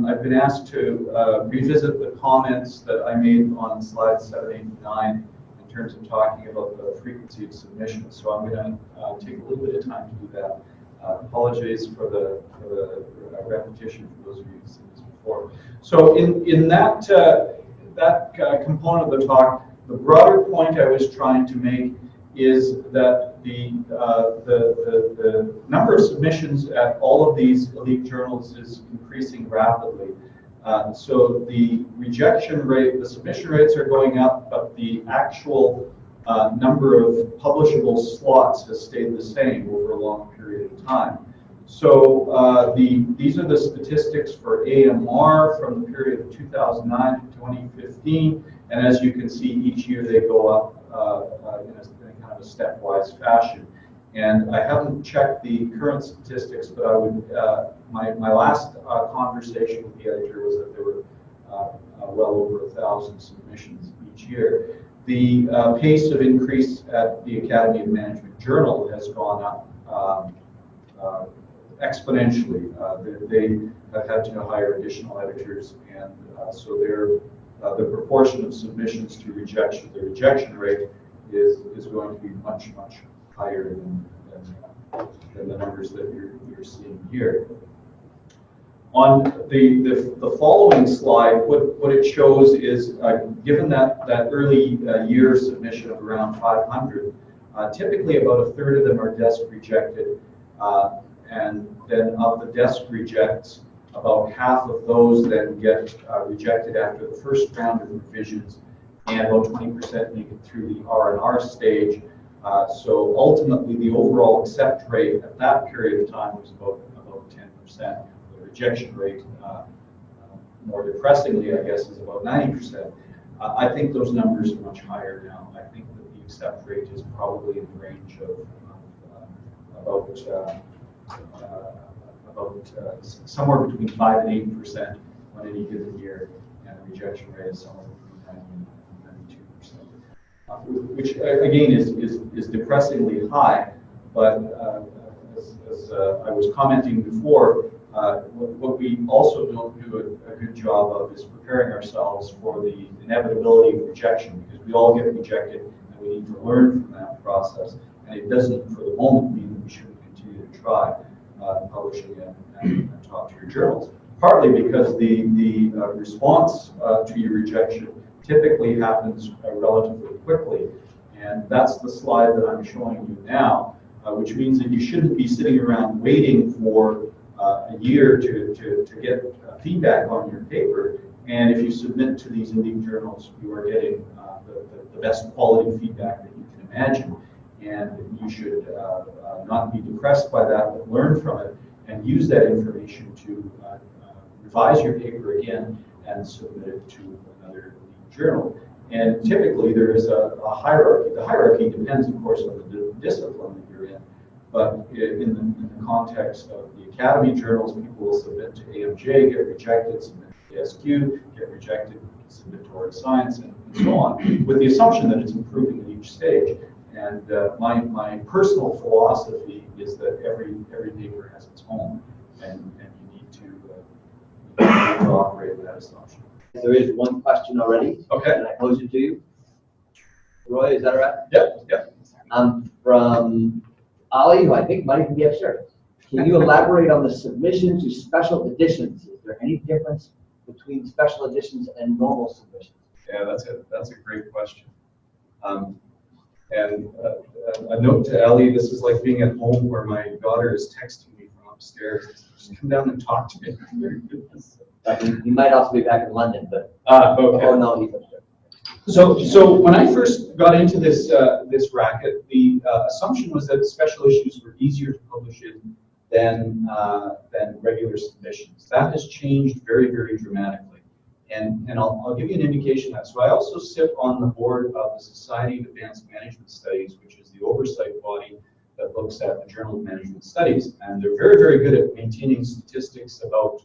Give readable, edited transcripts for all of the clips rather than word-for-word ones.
I've been asked to revisit the comments that I made on slides 7, 8, and 9 in terms of talking about the frequency of submissions. So I'm going to take a little bit of time to do that. Apologies for the repetition for those of you who've seen this before. So in that component of the talk, the broader point I was trying to make is that the number of submissions at all of these elite journals is increasing rapidly. So the rejection rate, the submission rates are going up, but the actual number of publishable slots has stayed the same over a long period of time. So these are the statistics for AMR from the period of 2009 to 2015, and as you can see, each year they go up in a kind of a stepwise fashion. And I haven't checked the current statistics, but I would. My last conversation with the editor was that there were well over 1,000 submissions each year. The pace of increase at the Academy of Management Journal has gone up exponentially. They have had to hire additional editors, and so the proportion of submissions to rejection, the rejection rate, is going to be much higher than the numbers that you're seeing here. On the following slide, what it shows is, given that early year submission of around 500, typically about a third of them are desk rejected, and then of the desk rejects, about half of those then get rejected after the first round of revisions, and about 20% make it through the R&R stage. So ultimately, the overall accept rate at that period of time was about 10%. Rejection rate, more depressingly, I guess, is about 90%. I think those numbers are much higher now. I think that the accept rate is probably in the range of about somewhere between 5 and 8% on any given year, and the rejection rate is somewhere between 90 and 92%, which again is depressingly high. But as I was commenting before, what we also don't do a good job of is preparing ourselves for the inevitability of rejection, because we all get rejected and we need to learn from that process. And it doesn't, for the moment, mean that we shouldn't continue to try publishing and talk to your journals. Partly because the response to your rejection typically happens relatively quickly. And that's the slide that I'm showing you now, which means that you shouldn't be sitting around waiting for a year to get feedback on your paper. And if you submit to these elite journals, you are getting the best quality feedback that you can imagine. And you should not be depressed by that, but learn from it and use that information to revise your paper again and submit it to another elite journal. And typically there is a hierarchy. The hierarchy depends, of course, on the discipline that you're in. But in the context of the Academy journals, people will submit to AMJ, get rejected, submit to ASQ, get rejected, submit to Art Science, and so on, with the assumption that it's improving at each stage. And my personal philosophy is that every paper has its home, and you need to operate with that assumption. There is one question already. Okay. Can I pose it to you? Roy, is that all right? Yep. From Ali, who I think might even be upstairs. Can you elaborate on the submission to special editions? Is there any difference between special editions and normal submissions? Yeah, that's a great question. And a note to Ali, this is like being at home where my daughter is texting me from upstairs. Just come down and talk to me. He might also be back in London, but okay. Oh no, he's upstairs. So when I first got into this racket, the assumption was that special issues were easier to publish in than regular submissions. That has changed very dramatically. And I'll give you an indication of that. So I also sit on the board of the Society of Advanced Management Studies, which is the oversight body that looks at the Journal of Management Studies. And they're very good at maintaining statistics about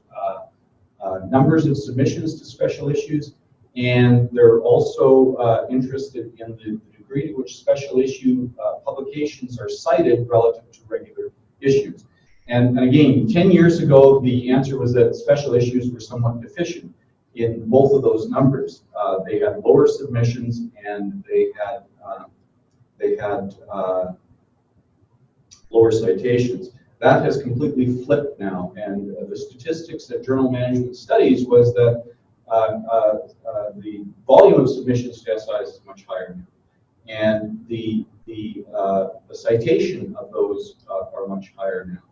numbers of submissions to special issues. And they're also interested in the degree to which special issue publications are cited relative to regular issues. And again, 10 years ago, the answer was that special issues were somewhat deficient in both of those numbers. They had lower submissions and they had lower citations. That has completely flipped now, and the statistics at Journal Management Studies was that the volume of submissions to SIs is much higher now, and the citation of those are much higher now.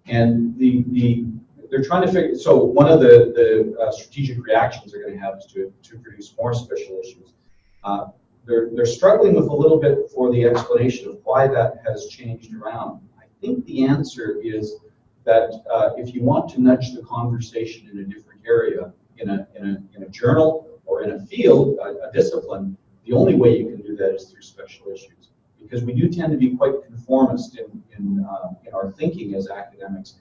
And they're trying to figure. So one of the strategic reactions they're going to have is to produce more special issues. They're struggling with a little bit for the explanation of why that has changed around. I think the answer is that if you want to nudge the conversation in a different area, in a journal or in a field, a discipline, the only way you can do that is through special issues, because we do tend to be quite conformist in our thinking as academics,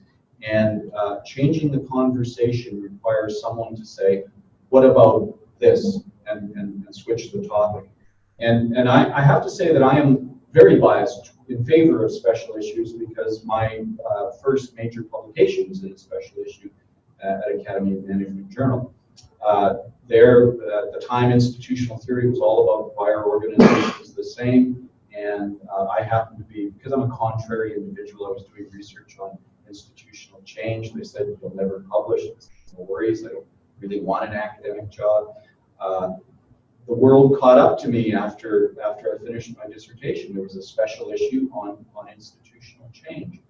and changing the conversation requires someone to say, "What about this?" and switch the topic. And I have to say that I am very biased in favor of special issues, because my first major publication was in a special issue at Academy of Management Journal. There, at the time, institutional theory was all about why our organization is the same, and I happened to be, because I'm a contrary individual, I was doing research on institutional change. They said, "You'll never publish." No worries, I don't really want an academic job. The world caught up to me after I finished my dissertation. There was a special issue on institutional change.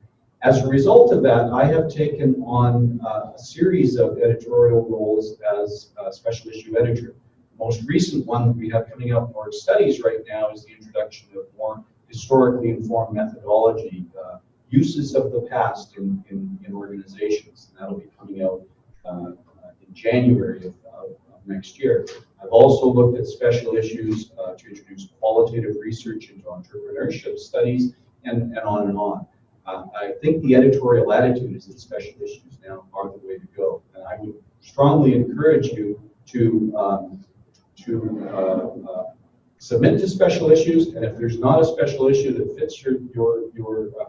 As a result of that, I have taken on a series of editorial roles as a special issue editor. The most recent one that we have coming out in our studies right now is the introduction of more historically informed methodology, uses of the past in organizations. And that'll be coming out in January of next year. I've also looked at special issues to introduce qualitative research into entrepreneurship studies, and on and on. I think the editorial attitude is that special issues now are the way to go, and I would strongly encourage you to submit to special issues, and if there's not a special issue that fits your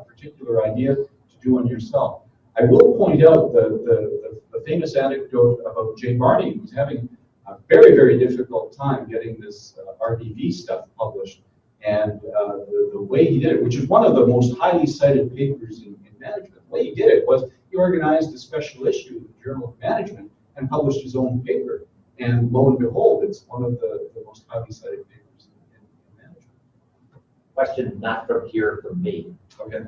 particular idea, to do one yourself. I will point out the famous anecdote about Jay Barney, who's having a very, very difficult time getting this RDV stuff published. And the way he did it, which is one of the most highly cited papers in management, the way he did it was he organized a special issue in the Journal of Management and published his own paper. And lo and behold, it's one of the most highly cited papers in management. Question not from here, from me. Okay.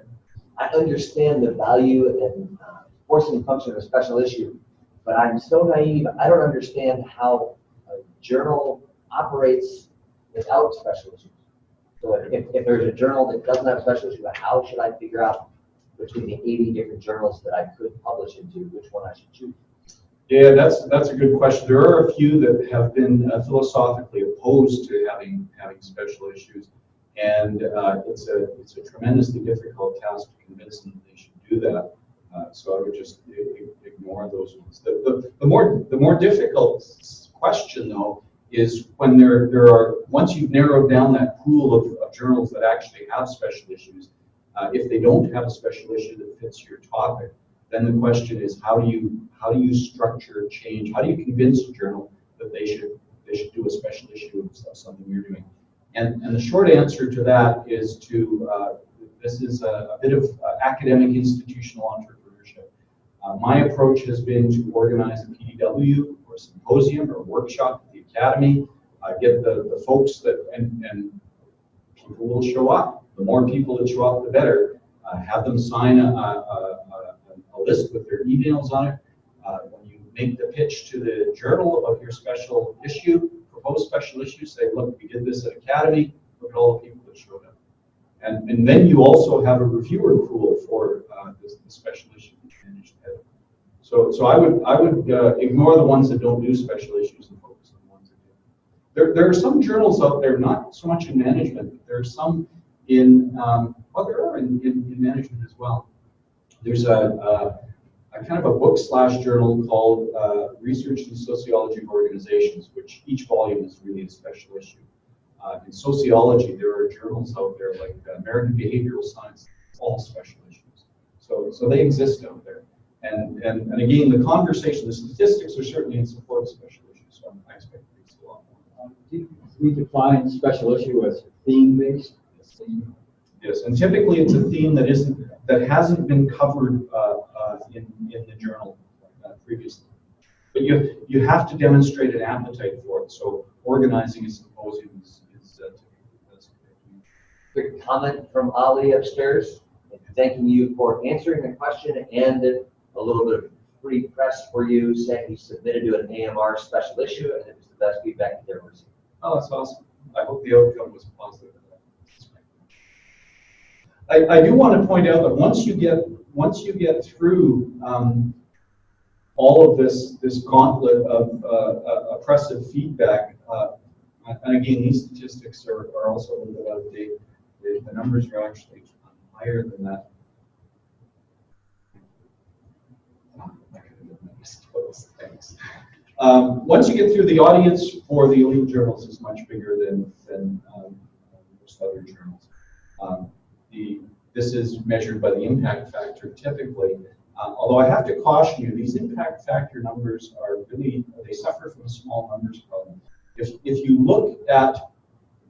I understand the value and forcing function of a special issue, but I'm so naive, I don't understand how a journal operates without special issues. So if there's a journal that doesn't have special issues, how should I figure out between the 80 different journals that I could publish into which one I should choose? Yeah, that's a good question. There are a few that have been philosophically opposed to having special issues, and it's a tremendously difficult task to convince them that they should do that. So I would just ignore those ones. The more difficult question, though, is when there are, once you've narrowed down that pool of journals that actually have special issues, if they don't have a special issue that fits your topic, then the question is, how do you structure change? How do you convince a journal that they should do a special issue of something you're doing? And the short answer to that is this is a bit of academic institutional entrepreneurship. My approach has been to organize a PDW or a symposium or a workshop at the Academy, get the folks and people will show up. The more people that show up, the better. Have them sign a list with their emails on it. When you make the pitch to the journal of your special issue, proposed special issue, say, look, we did this at Academy, look at all the people that showed up. And then you also have a reviewer pool for the special issue that you managed to edit. So I would ignore the ones that don't do special issues and focus on the ones that do. There are some journals out there, not so much in management, but there are some in, there are in management as well. There's a kind of a book/journal called Research in Sociology of Organizations, which each volume is really a special issue. In sociology, there are journals out there like American Behavioral Science, all special issues. So they exist out there. And again, the conversation, the statistics are certainly in support of special issues, so I expect to see a lot more. We define special issue as theme-based. Yes, and typically it's a theme that hasn't been covered in the journal previously. But you have to demonstrate an appetite for it. So organizing a symposium is Quick comment from Ali upstairs, thanking you for answering the question and a little bit of free press for you, saying you submitted to an AMR special issue and it was the best feedback you've ever received. Oh, that's awesome. I hope the outcome was positive. I do want to point out that once you get through all of this gauntlet of oppressive feedback, and again, these statistics are also a little bit out of date. The numbers are actually higher than that. Once you get through, the audience for the elite journals is much bigger than most other journals. This is measured by the impact factor typically. Although I have to caution you, these impact factor numbers are really, they suffer from a small numbers problem. If you look at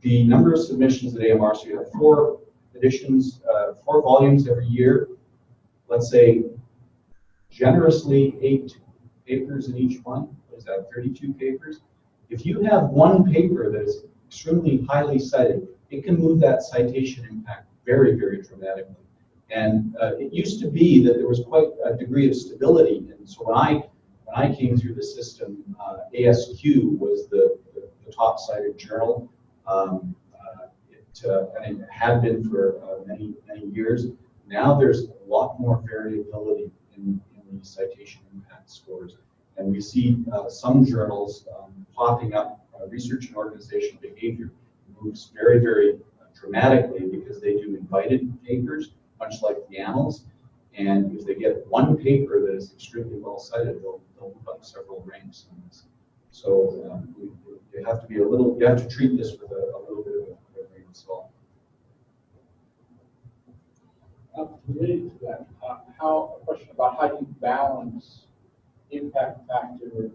the number of submissions at AMR, so you have 4 editions, 4 volumes every year, let's say generously 8 papers in each one, what is that, 32 papers? If you have one paper that is extremely highly cited, it can move that citation impact very, very dramatically. And it used to be that there was quite a degree of stability. And so when I came through the system, ASQ was the top cited journal. And it had been for many years. Now there's a lot more variability in the citation impact scores. And we see some journals popping up, research and organizational behavior moves very, very dramatically because they do invited papers, much like the annals. And if they get one paper that is extremely well cited, they'll move up several ranks on this. So you have to be you have to treat this with a little bit of a grain of salt. Related to that, a question about how you balance impact factor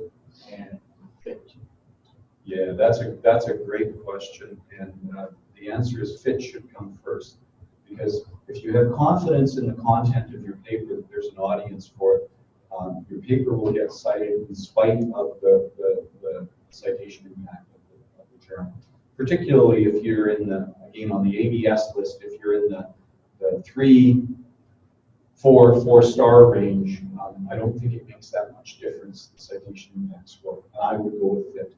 and fit. Yeah, that's a great question, and the answer is fit should come first, because if you have confidence in the content of your paper that there's an audience for it, your paper will get cited in spite of the citation impact of the journal. Particularly if you're again on the ABS list, if you're in the 3, 4-star range, I don't think it makes that much difference, the citation impact score. I would go with fit,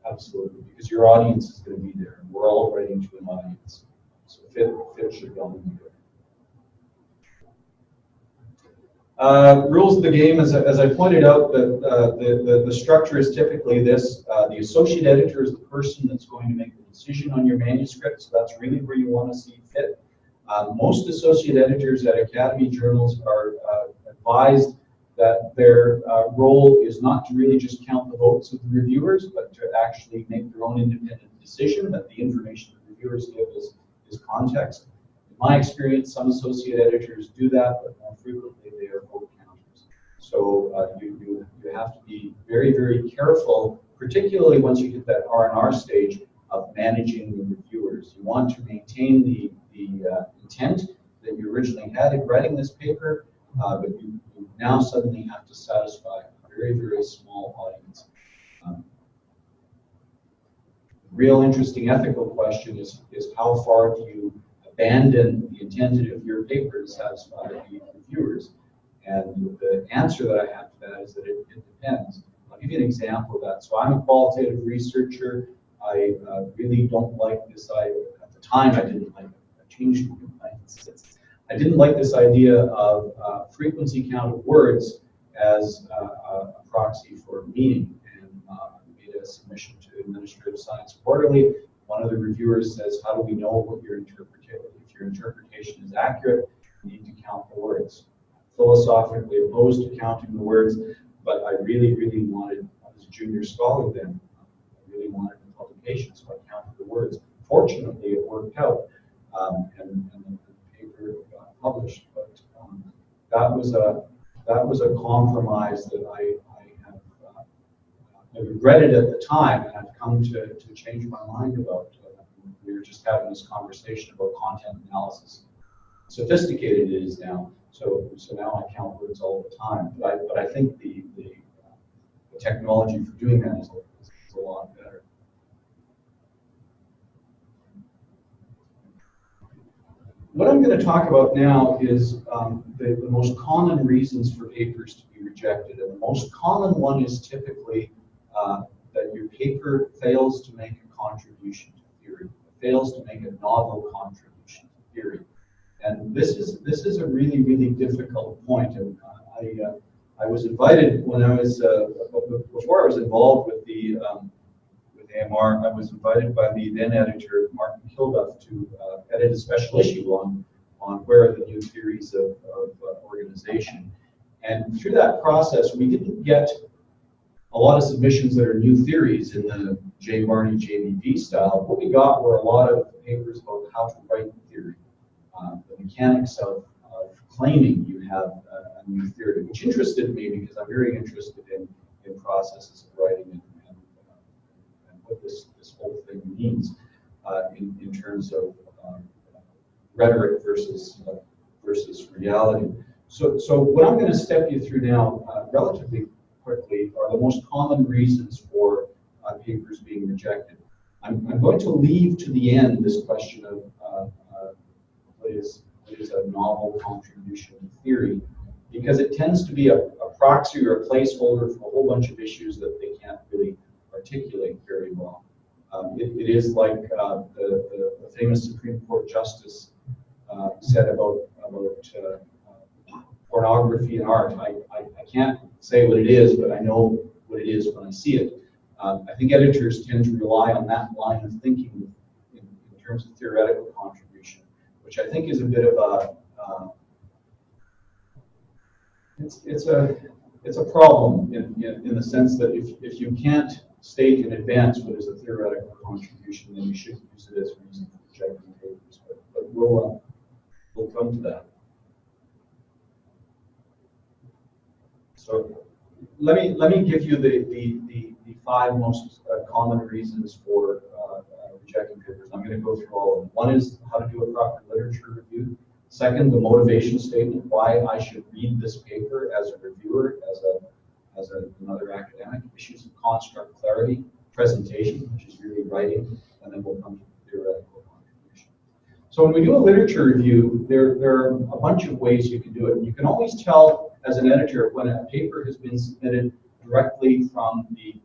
absolutely, because your audience is going to be there, and we're all writing to an audience. So fit should go in there. Rules of the game, as I pointed out, the structure is typically this. The associate editor is the person that's going to make the decision on your manuscript, so that's really where you want to see fit. Most associate editors at academy journals are advised that their role is not to really just count the votes of the reviewers, but to actually make their own independent decision, that the information the reviewers give is context. In my experience, some associate editors do that, but more frequently they are vote counters. So you have to be very, very careful, particularly once you hit that R&R stage of managing the reviewers. You want to maintain the intent that you originally had in writing this paper, but you now suddenly have to satisfy a very, very small audience. Real interesting ethical question is how far do you abandon the intent of your paper to satisfy the reviewers? And the answer that I have to that is that it depends. I'll give you an example of that. So I'm a qualitative researcher. I really don't like this idea. At the time, I didn't like it. I changed my mind since. I didn't like this idea of frequency count of words as a proxy for meaning. And I made a submission to Administrative Science Quarterly. One of the reviewers says, how do we know what your interpretation, if your interpretation is accurate, you need to count the words. Philosophically opposed to counting the words, but I really, really wanted, I was a junior scholar then, I really wanted the publication, so I counted the words. Fortunately, it worked out, and the paper got published, but that was a compromise that I regretted at the time, and I've come to change my mind about. We were just having this conversation about content analysis. Sophisticated it is now, so now I count words all the time. But I think the technology for doing that is a lot better. What I'm going to talk about now is the most common reasons for papers to be rejected. And the most common one is typically that your paper fails to make a contribution to theory, fails to make a novel contribution to theory. And this is a really, really difficult point. And I was invited when I was, before I was involved with the with AMR, I was invited by the then editor, Martin Kilduff, to edit a special issue on where are the new theories of organization. And through that process, we didn't get a lot of submissions that are new theories in the J. Barney JBV style. What we got were a lot of papers about how to write theory, the mechanics of claiming you have a new theory, which interested me because I'm very interested in processes of writing and what this whole thing means in terms of rhetoric versus reality. So what I'm going to step you through now, relatively quickly, are the most common reasons for papers being rejected. I'm going to leave to the end this question of what is a novel contribution to theory, because it tends to be a proxy or a placeholder for a whole bunch of issues that they can't really articulate very well. It is like the famous Supreme Court justice said about pornography and art. I can't say what it is, but I know what it is when I see it. I think editors tend to rely on that line of thinking in terms of theoretical contribution, which I think is a bit of a it's a problem in the sense that if you can't state in advance what is a theoretical contribution, then you shouldn't use it as a reason for rejecting papers. But we'll come to that. So let me give you the 5 most common reasons for rejecting papers. I'm going to go through all of them. One is how to do a proper literature review. Second, the motivation statement, why I should read this paper as a reviewer, as another academic. Issues of construct clarity, presentation, which is really writing, and then we'll come to theoretical contribution. So when we do a literature review, there are a bunch of ways you can do it. You can always tell as an editor when a paper has been submitted directly from the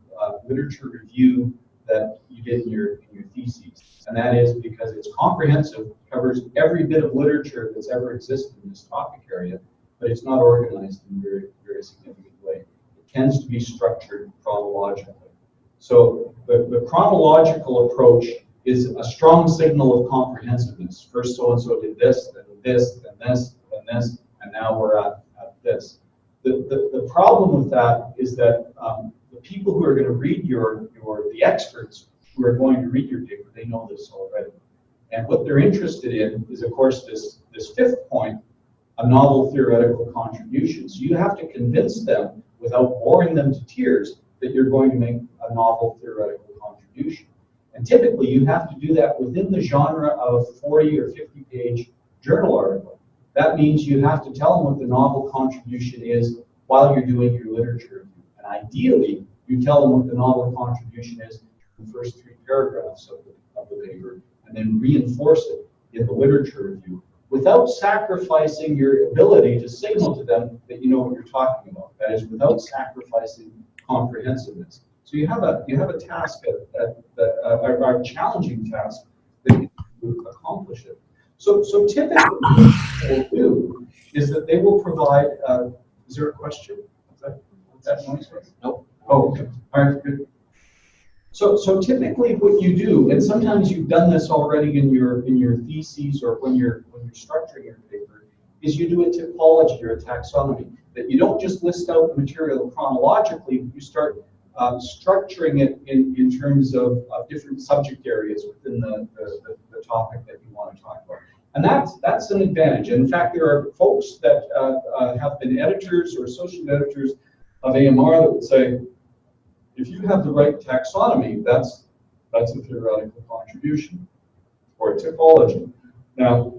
literature review that you did in your theses. And that is because it's comprehensive, covers every bit of literature that's ever existed in this topic area, but it's not organized in a very, very significant way. It tends to be structured chronologically. So the chronological approach is a strong signal of comprehensiveness. First so-and-so did this, then this, then this, then this, and now we're at this. The problem with that is that the people who are going to read the experts who are going to read your paper, they know this already. And what they're interested in is, of course, this 5th point, a novel theoretical contribution. So you have to convince them, without boring them to tears, that you're going to make a novel theoretical contribution. And typically, you have to do that within the genre of 40 or 50-page journal article. That means you have to tell them what the novel contribution is while you're doing your literature review. And ideally, you tell them what the novel contribution is in the first 3 paragraphs of the paper, and then reinforce it in the literature review without sacrificing your ability to signal to them that you know what you're talking about. That is, without sacrificing comprehensiveness. So you have a task a challenging task that you can accomplish it. So typically, what they'll do is that they will provide. Is there a question? Is that noise? Nope. Oh, okay. All right, good. So typically, what you do, and sometimes you've done this already in your theses or when you're structuring your paper, is you do a typology or a taxonomy. That you don't just list out the material chronologically, but you start structuring it in terms of different subject areas within the topic that you want to talk about. And that's an advantage. In fact, there are folks that have been editors or associate editors of AMR that would say, if you have the right taxonomy, that's a theoretical contribution or a typology. Now,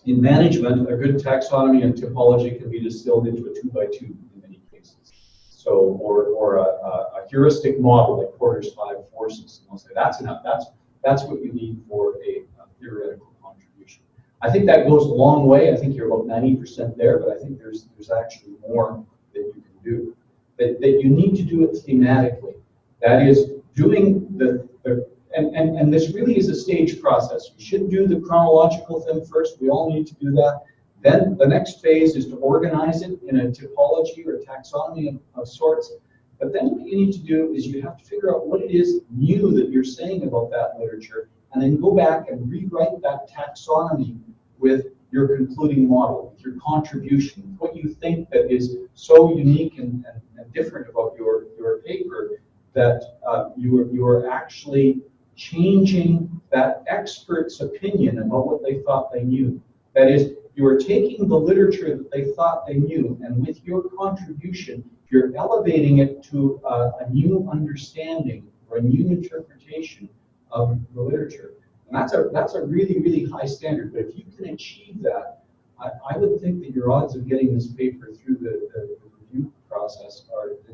in management, a good taxonomy and typology can be distilled into a 2x2 in many cases. So, or a heuristic model like Porter's 5 forces. And I'll say that's enough. That's what you need for a theoretical contribution. I think that goes a long way. I think you're about 90% there, but I think there's actually more that you can do. That you need to do it thematically. That is, doing and this really is a stage process. You should do the chronological thing first. We all need to do that. Then the next phase is to organize it in a typology or taxonomy of sorts. But then what you need to do is you have to figure out what it is new that you're saying about that literature, and then go back and rewrite that taxonomy with your concluding model, with your contribution, what you think that is so unique and different about your paper that you are actually changing that expert's opinion about what they thought they knew. That is, you are taking the literature that they thought they knew, and with your contribution, you're elevating it to a new understanding or a new interpretation of the literature. And that's a really, really high standard. But if you can achieve that, I would think that your odds of getting this paper through the review process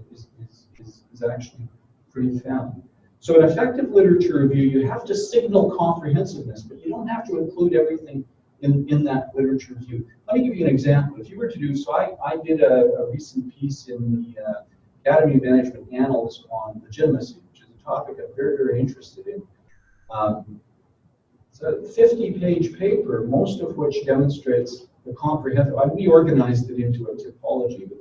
is actually pretty found. So an effective literature review, you have to signal comprehensiveness, but you don't have to include everything in that literature review. Let me give you an example. If you were to do, so I did a recent piece in the Academy of Management Annals on legitimacy, which is a topic I'm very, very interested in. It's a 50-page paper, most of which demonstrates the comprehensive. We organized it into a typology, but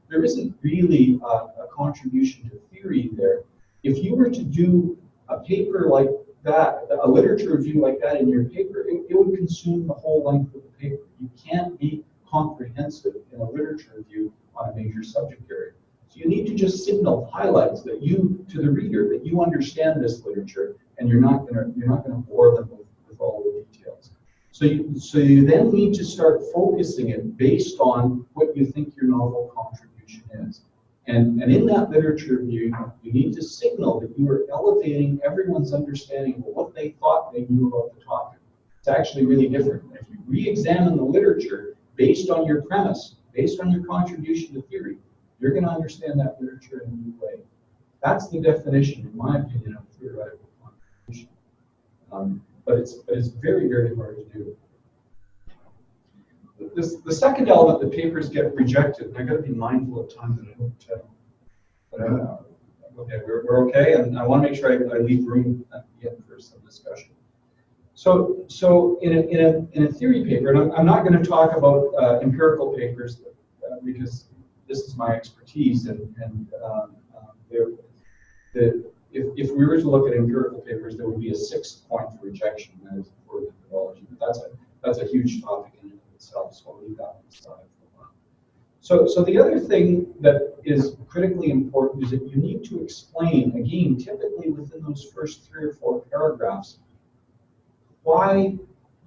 there isn't really a contribution to theory there. If you were to do a paper like that, a literature review like that in your paper, it would consume the whole length of the paper. You can't be comprehensive in a literature review on a major subject area. So you need to just signal highlights that you, to the reader, that you understand this literature, and you're not going to bore them with all the details. So you then need to start focusing it based on what you think your novel contribution is. And in that literature review, you need to signal that you are elevating everyone's understanding of what they thought they knew about the topic. It's actually really different. If you re-examine the literature based on your premise, based on your contribution to theory, you're going to understand that literature in a new way. That's the definition, in my opinion, of theoretical contribution. But it's very, very hard to do. The second element, the papers get rejected, and I've got to be mindful of time that I don't tell. But okay, we're okay, and I want to make sure I leave room at the end for some discussion. So in a theory paper, and I'm not going to talk about empirical papers because this is my expertise, and if we were to look at empirical papers, there would be a 6th point for rejection, that is for methodology. But that's a huge topic in itself, so I'll leave that aside for a while. So the other thing that is critically important is that you need to explain, again, typically within those first 3 or 4 paragraphs, why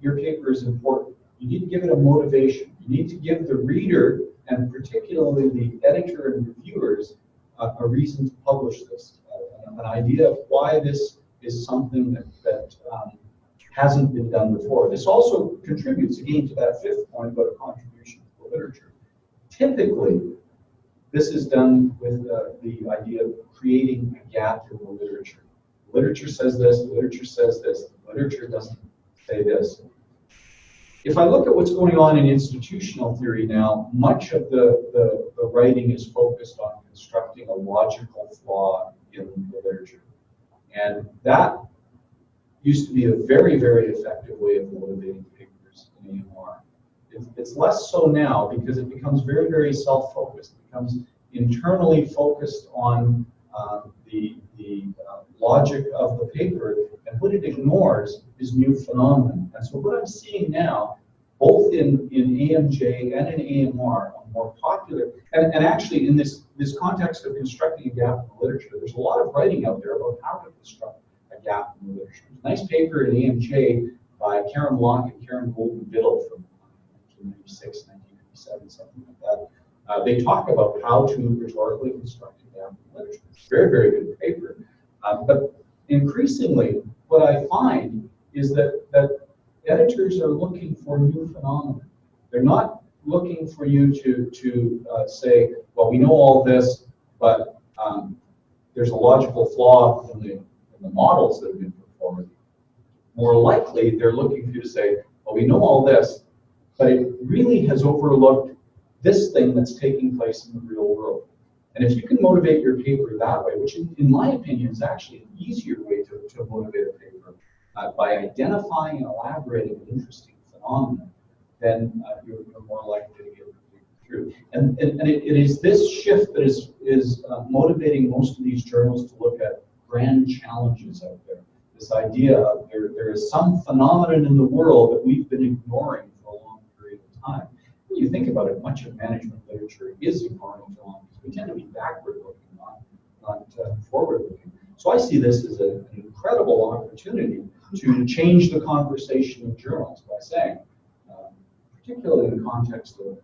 your paper is important. You need to give it a motivation. You need to give the reader, and particularly the editor and reviewers, a reason to publish this, an idea of why this is something that hasn't been done before. This also contributes, again, to that 5th point about a contribution to the literature. Typically, this is done with the idea of creating a gap in the literature. The literature says this, the literature says this, the literature doesn't say this. If I look at what's going on in institutional theory now, much of the writing is focused on constructing a logical flaw in the literature. And that used to be a very, very effective way of motivating papers in AMR. It's less so now because it becomes very, very self-focused. It becomes internally focused on the logic of the paper, and what it ignores is new phenomenon. And so what I'm seeing now, both in AMJ and in AMR, are more popular, and actually in this context of constructing a gap in the literature, there's a lot of writing out there about how to construct a gap in the literature. There's a nice paper in AMJ by Karen Locke and Karen Golden-Biddle from 1996, 1997, something like that. They talk about how to rhetorically construct a gap in literature. It's a very, very good paper. But increasingly, what I find is that editors are looking for new phenomena. They're not looking for you to say, well, we know all this, but there's a logical flaw in the models that have been put forward. More likely, they're looking for you to say, well, we know all this, but it really has overlooked this thing that's taking place in the real world. And if you can motivate your paper that way, which in my opinion is actually an easier way to motivate a paper, by identifying and elaborating an interesting phenomenon, then you're more likely to get it through. And it is this shift that is motivating most of these journals to look at grand challenges out there. This idea of there is some phenomenon in the world that we've been ignoring for a long period of time. When you think about it, much of management literature is ignoring phenomenon. We tend to be backward-looking, not forward-looking. So I see this as an incredible opportunity to change the conversation in journals by saying, particularly in the context of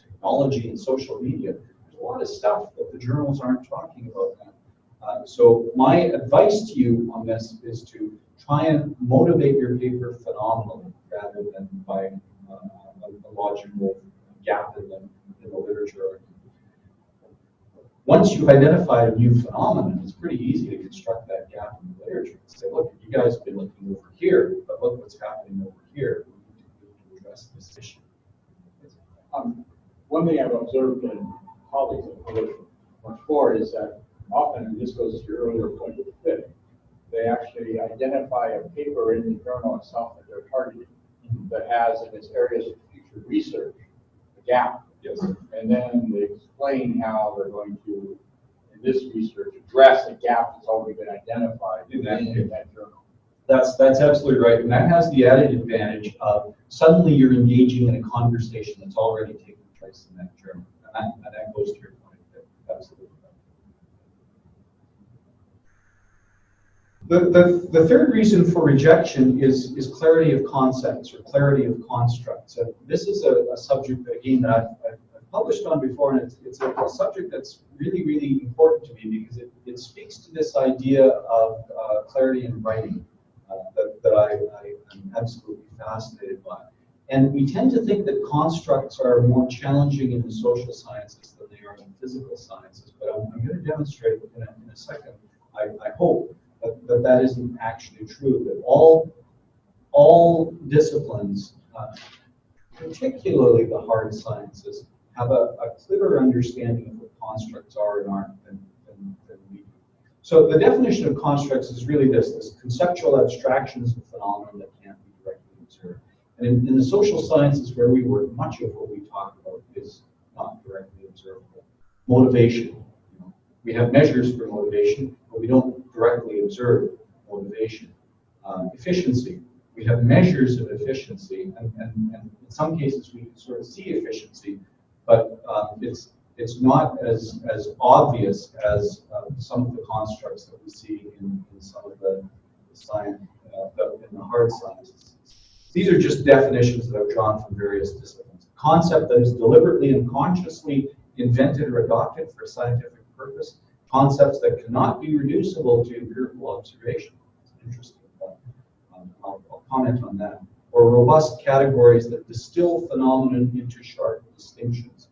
technology and social media, there's a lot of stuff that the journals aren't talking about now. So my advice to you on this is to try and motivate your paper phenomenally rather than by a logical gap in the literature. Once you've identified a new phenomenon, it's pretty easy to construct that gap in the literature and say, look, you guys have been looking over here, but look what's happening over here. We need to address this issue. One thing I've observed in colleagues that publish much more is that often, and this goes to your earlier point with fit, they actually identify a paper in the journal itself that they're targeting that has in its areas of future research a gap. Yes. And then they explain how they're going to, in this research, address a gap that's already been identified in that journal. That's absolutely right. And that has the added advantage of suddenly you're engaging in a conversation that's already taking place in that journal. And that goes to your point. Absolutely. The third reason for rejection is clarity of concepts or clarity of constructs. And this is a subject that, again, that I've published on before, and it's a subject that's really, really important to me because it speaks to this idea of clarity in writing that I'm absolutely fascinated by. And we tend to think that constructs are more challenging in the social sciences than they are in physical sciences, but I'm going to demonstrate in a second, I hope, that isn't actually true, that all disciplines, particularly the hard sciences, have a clearer understanding of what constructs are and aren't than we do. So the definition of constructs is really this conceptual abstractions of phenomena that can't be directly observed. And in the social sciences where we work, much of what we talk about is not directly observable. Motivation. We have measures for motivation, but we don't directly observe motivation. Efficiency. We have measures of efficiency, and in some cases we can sort of see efficiency, but it's not as obvious as some of the constructs that we see in some of the science, in the hard sciences. These are just definitions that I've drawn from various disciplines. A concept that is deliberately and consciously invented or adopted for a scientific purpose. Concepts that cannot be reducible to empirical observation. It's an interesting point. I'll comment on that. Or robust categories that distill phenomenon into sharp distinctions.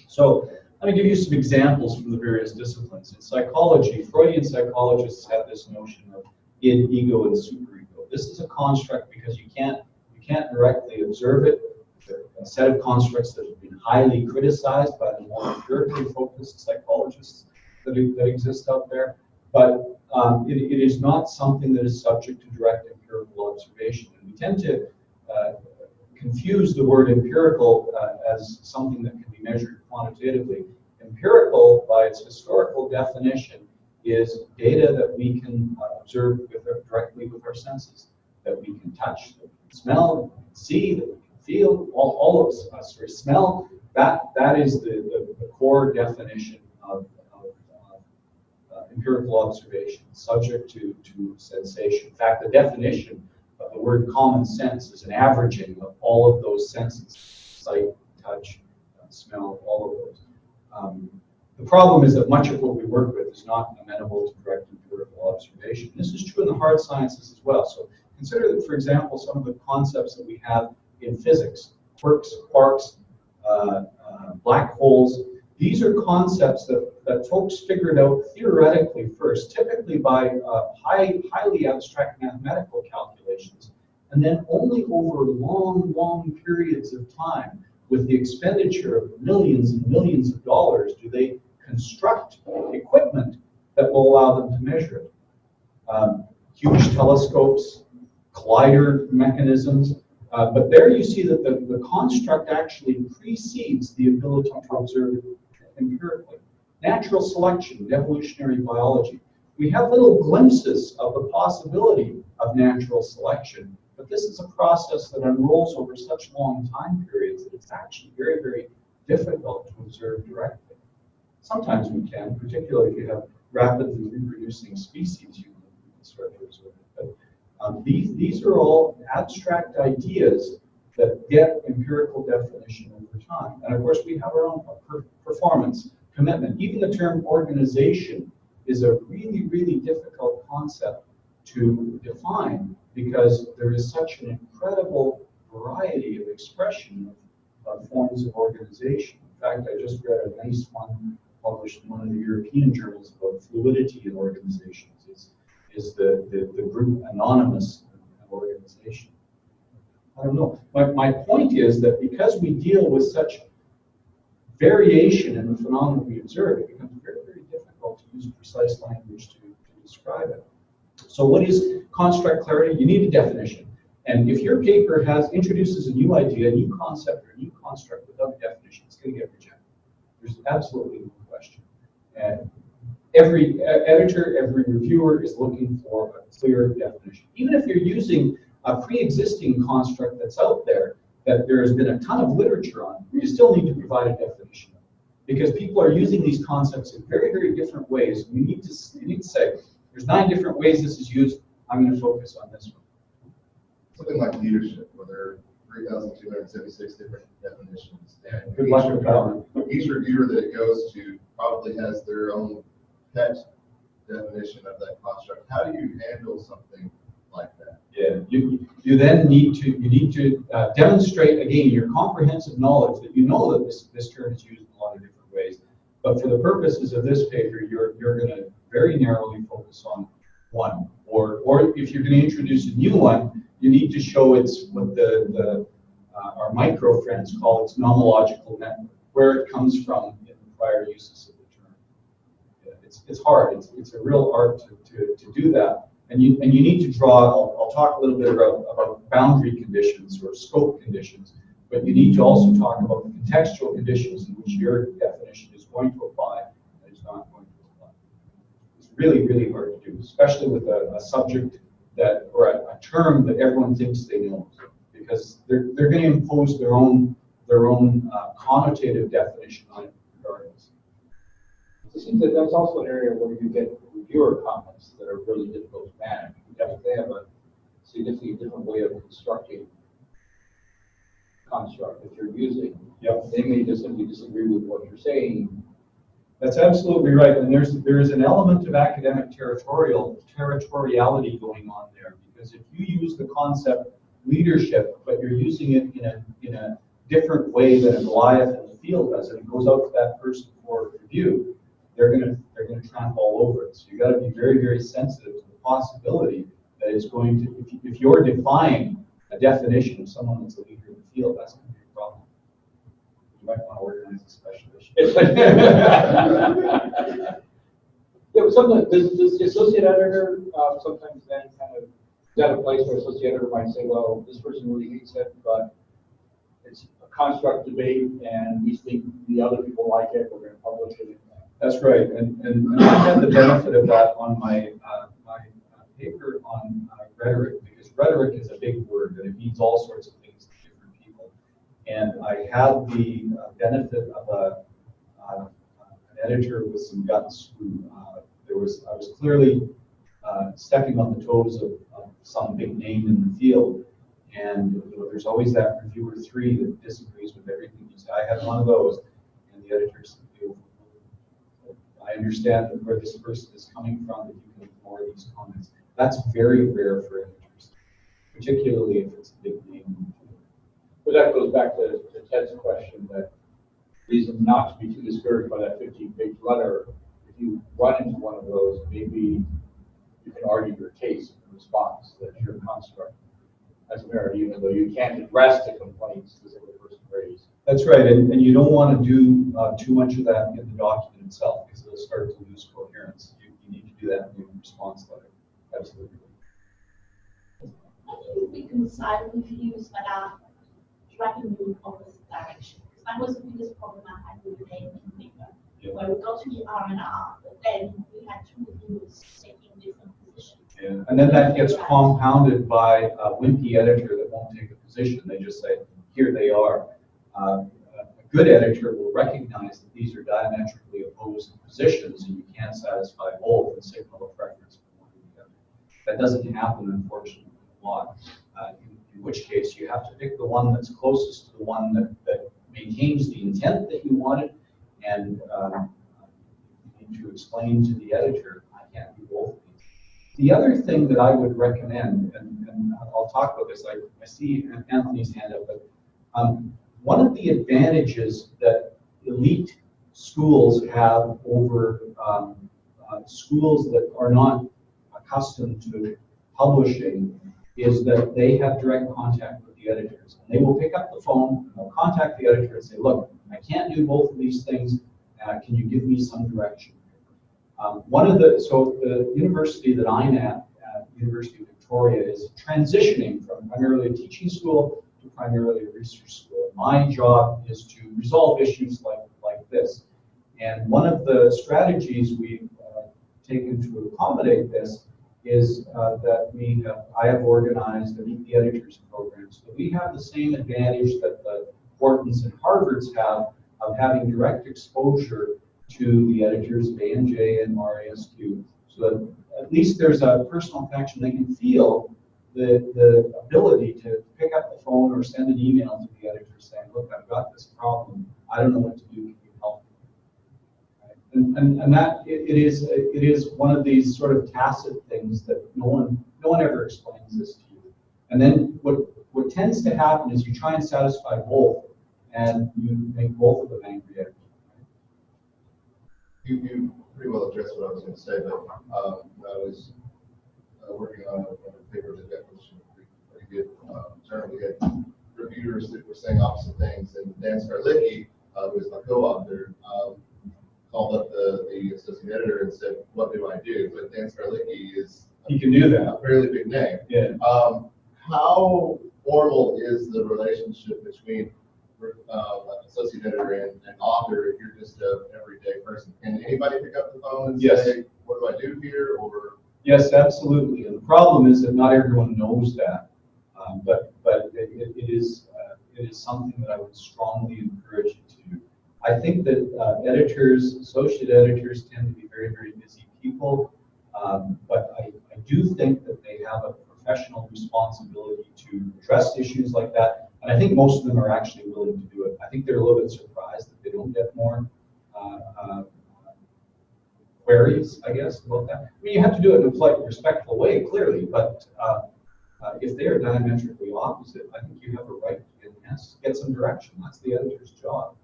So let me give you some examples from the various disciplines. In psychology, Freudian psychologists have this notion of id, ego, and superego. This is a construct because you can't directly observe it. It's a set of constructs that have been highly criticized by the more empirically focused psychologists that exist out there. But it is not something that is subject to direct empirical observation. And we tend to confuse the word empirical as something that can be measured quantitatively. Empirical, by its historical definition, is data that we can observe directly with our senses, that we can touch, that we can smell, that we can see, that we can feel, all of us. Smell, that is the core definition of empirical observation, subject to sensation. In fact, the definition of the word common sense is an averaging of all of those senses, sight, touch, smell, all of those. The problem is that much of what we work with is not amenable to direct empirical observation. This is true in the hard sciences as well. So consider that, for example, some of the concepts that we have in physics, quirks, quarks, black holes. These are concepts that folks figured out theoretically first, typically by highly abstract mathematical calculations, and then only over long periods of time, with the expenditure of millions and millions of dollars, do they construct equipment that will allow them to measure it. Huge telescopes, collider mechanisms, but there you see that the construct actually precedes the ability to observe it empirically. Natural selection, evolutionary biology. We have little glimpses of the possibility of natural selection, but this is a process that unrolls over such long time periods that it's actually very, very difficult to observe directly. Sometimes we can, particularly if you have rapidly reproducing species, you can start to observe it. But these are all abstract ideas that get empirical definition over time. And of course, we have our own performance, commitment. Even the term organization is a really, really difficult concept to define because there is such an incredible variety of expression of forms of organization. In fact, I just read a nice one published in one of the European journals about fluidity in organizations. Is the group anonymous organization? I don't know. My point is that because we deal with such variation in the phenomena we observe, it becomes very, very difficult to use precise language to describe it. So what is construct clarity? You need a definition. And if your paper introduces a new idea, a new concept, or a new construct without a definition, it's going to get rejected. There's absolutely no question. And every editor, every reviewer is looking for a clear definition. Even if you're using a pre-existing construct that's out there, that there has been a ton of literature on, you still need to provide a definition. Because people are using these concepts in very, very different ways. You need to say, there's 9 different ways this is used, I'm going to focus on this one. Something like leadership, where there are 3,276 different definitions. And Good luck with that. Each reviewer that it goes to probably has their own pet definition of that construct. How do you handle something like that? Yeah, you then need to demonstrate again your comprehensive knowledge that you know that this term is used in a lot of different ways. But for the purposes of this paper, you're going to very narrowly focus on one. Or if you're going to introduce a new one, you need to show it's what our micro friends call its nomological network, where it comes from in the prior uses of the term. Yeah, it's hard. It's a real art to do that. And you need to draw, I'll talk a little bit about boundary conditions or scope conditions, but you need to also talk about the contextual conditions in which your definition is going to apply and is not going to apply. It's really, really hard to do, especially with a subject or a term that everyone thinks they know, because they're going to impose their own connotative definition on it regardless. It seems that that's also an area where you get reviewer comments that are really difficult to manage because they have a significantly different way of constructing construct that you're using. Yep. They may just simply disagree with what you're saying. That's absolutely right, and there's an element of academic territoriality going on there, because if you use the concept leadership, but you're using it in a different way than a Goliath in the field does, and it goes out to that person for review, they're going to trample all over it. So you got to be very, very sensitive to the possibility that it's going to, if you're defying a definition of someone that's a leader in the field, that's going to be a problem. You might want to organize a special issue. Yeah, but sometimes does the associate editor sometimes then kind of is at a place where associate editor might say, well, this person really hates it, but it's a construct debate, and we think the other people like it. We're going to publish it. That's right, and I had the benefit of that on my paper on rhetoric, because rhetoric is a big word and it means all sorts of things to different people. And I had the benefit of an editor with some guts who I was clearly stepping on the toes of some big name in the field. And there's always that reviewer 3 that disagrees with everything you say. I had one of those, and the editor said, I understand where this person is coming from, that you can ignore these comments. That's very rare for editors, particularly if it's a big name. But that goes back to Ted's question, that reason not to be too discouraged by that 15-page letter. If you run into one of those, maybe you can argue your case in response that your construct as merit, even though you can't address the complaints that the person raised. That's right, and you don't want to do too much of that in the document itself, because it'll start to lose coherence. You need to do that in your response letter. Absolutely. How do you reconcile reviews that are dragging you in opposite direction? Because that was the biggest problem I had with the naming paper, where we got to the R&R, but then we had 2 reviews taking different positions. Yeah. And then that gets compounded by a wimpy editor that won't take a position. They just say, here they are. A good editor will recognize that these are diametrically opposed positions, and you can't satisfy both and signal a preference for one or the other. That doesn't happen, unfortunately, a lot. In which case, you have to pick the one that's closest to the one that maintains the intent that you wanted, and you need to explain to the editor, I can't do both of these. The other thing that I would recommend, and I'll talk about this, I see Anthony's hand up, but one of the advantages that elite schools have over schools that are not accustomed to publishing is that they have direct contact with the editors. And they will pick up the phone, and they'll contact the editor and say, look, I can't do both of these things. Can you give me some direction? So the university that I'm at, University of Victoria, is transitioning from primarily a teaching school to primarily a research school. My job is to resolve issues like this. And one of the strategies we've taken to accommodate this is that I have organized the Meet the Editors program. So we have the same advantage that the Whartons and Harvards have of having direct exposure to the editors of ANJ and RASQ. So that at least there's a personal connection. They can feel the ability to pick up the phone or send an email to the editor saying, look, I've got this problem. I don't know what to do. Can you help me? Right? And that it is one of these sort of tacit things that no one ever explains this to you. And then what tends to happen is you try and satisfy both, and you make both of them angry at you. You pretty well addressed what I was going to say, but when I was working on a paper that got pretty good journal, we had reviewers that were saying opposite things, and Dan Skarlicki, who is my co-author, called up the associate editor and said, what do I do? But Dan Skarlicki is he can do that. A fairly big name. Yeah. How formal is the relationship between associate editor and author if you're just an everyday person? Can anybody pick up the phone and say, what do I do here? Or yes, absolutely. And the problem is that not everyone knows that, but it is something that I would strongly encourage you to do. I think that editors, associate editors, tend to be very, very busy people, but I do think that they have a professional responsibility to address issues like that. And I think most of them are actually willing to do it. I think they're a little bit surprised that they don't get more queries, I guess, about that. I mean, you have to do it in a polite, respectful way, clearly, but if they are diametrically opposite, I think you have a right to get some direction. That's the editor's job.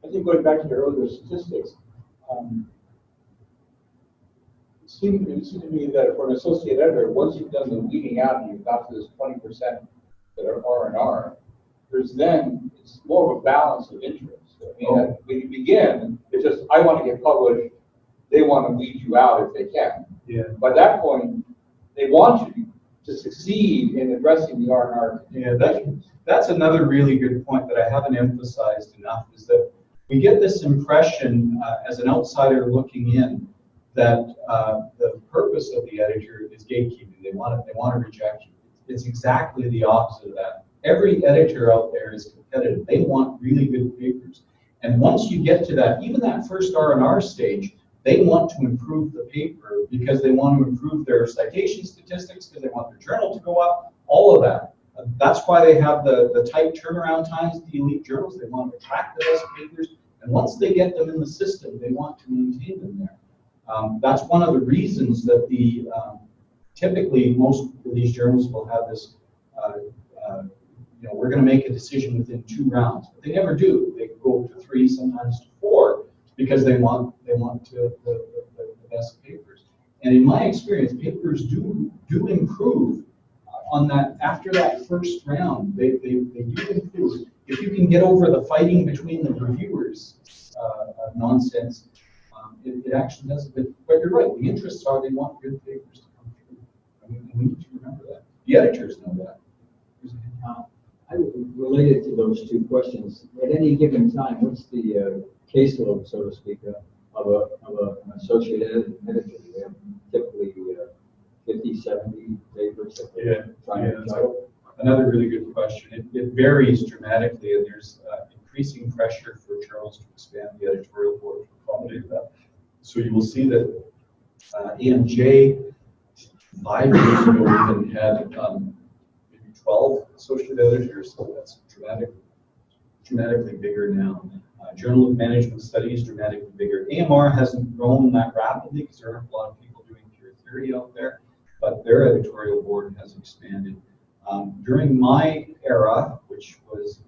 I think going back to the earlier statistics, it seemed to me that for an associate editor, once you've done the weeding out and you've got to this 20% that are R&R, it's more of a balance of interest. I mean, when you begin, it's just, I want to get published, they want to weed you out if they can. Yeah. By that point, they want you to succeed in addressing the R&R. Yeah, that's another really good point that I haven't emphasized enough, is that we get this impression as an outsider looking in that the purpose of the editor is gatekeeping. They want to reject you. It's exactly the opposite of that. Every editor out there is competitive. They want really good papers. And once you get to that, even that first R&R stage, They want to improve the paper because they want to improve their citation statistics, because they want their journal to go up, all of that. That's why they have the tight turnaround times, the elite journals. They want to attract the best papers. And once they get them in the system, they want to maintain them there. That's one of the reasons that typically most of these journals will have this, we're going to make a decision within 2 rounds. But they never do. They go to 3, sometimes to 4, because they want the best papers. And in my experience, papers do improve on that after that first round. They do improve. If you can get over the fighting between the reviewers nonsense, it actually does a bit. But you're right. The interests are they want good papers to come through. I mean, we need to remember that. The editors know that. I related to those 2 questions. At any given time, what's the caseload, so to speak, of an associate editor? They have typically 50, 70 papers that they're trying to title. Another really good question. It varies dramatically, and there's increasing pressure for journals to expand the editorial board to accommodate that. So you will see that AMJ 5 years ago even had maybe 12 associate editors, so that's dramatically bigger now. Journal of Management Studies, dramatically bigger. AMR hasn't grown that rapidly because there aren't a lot of people doing pure theory out there, but their editorial board has expanded. During my era, which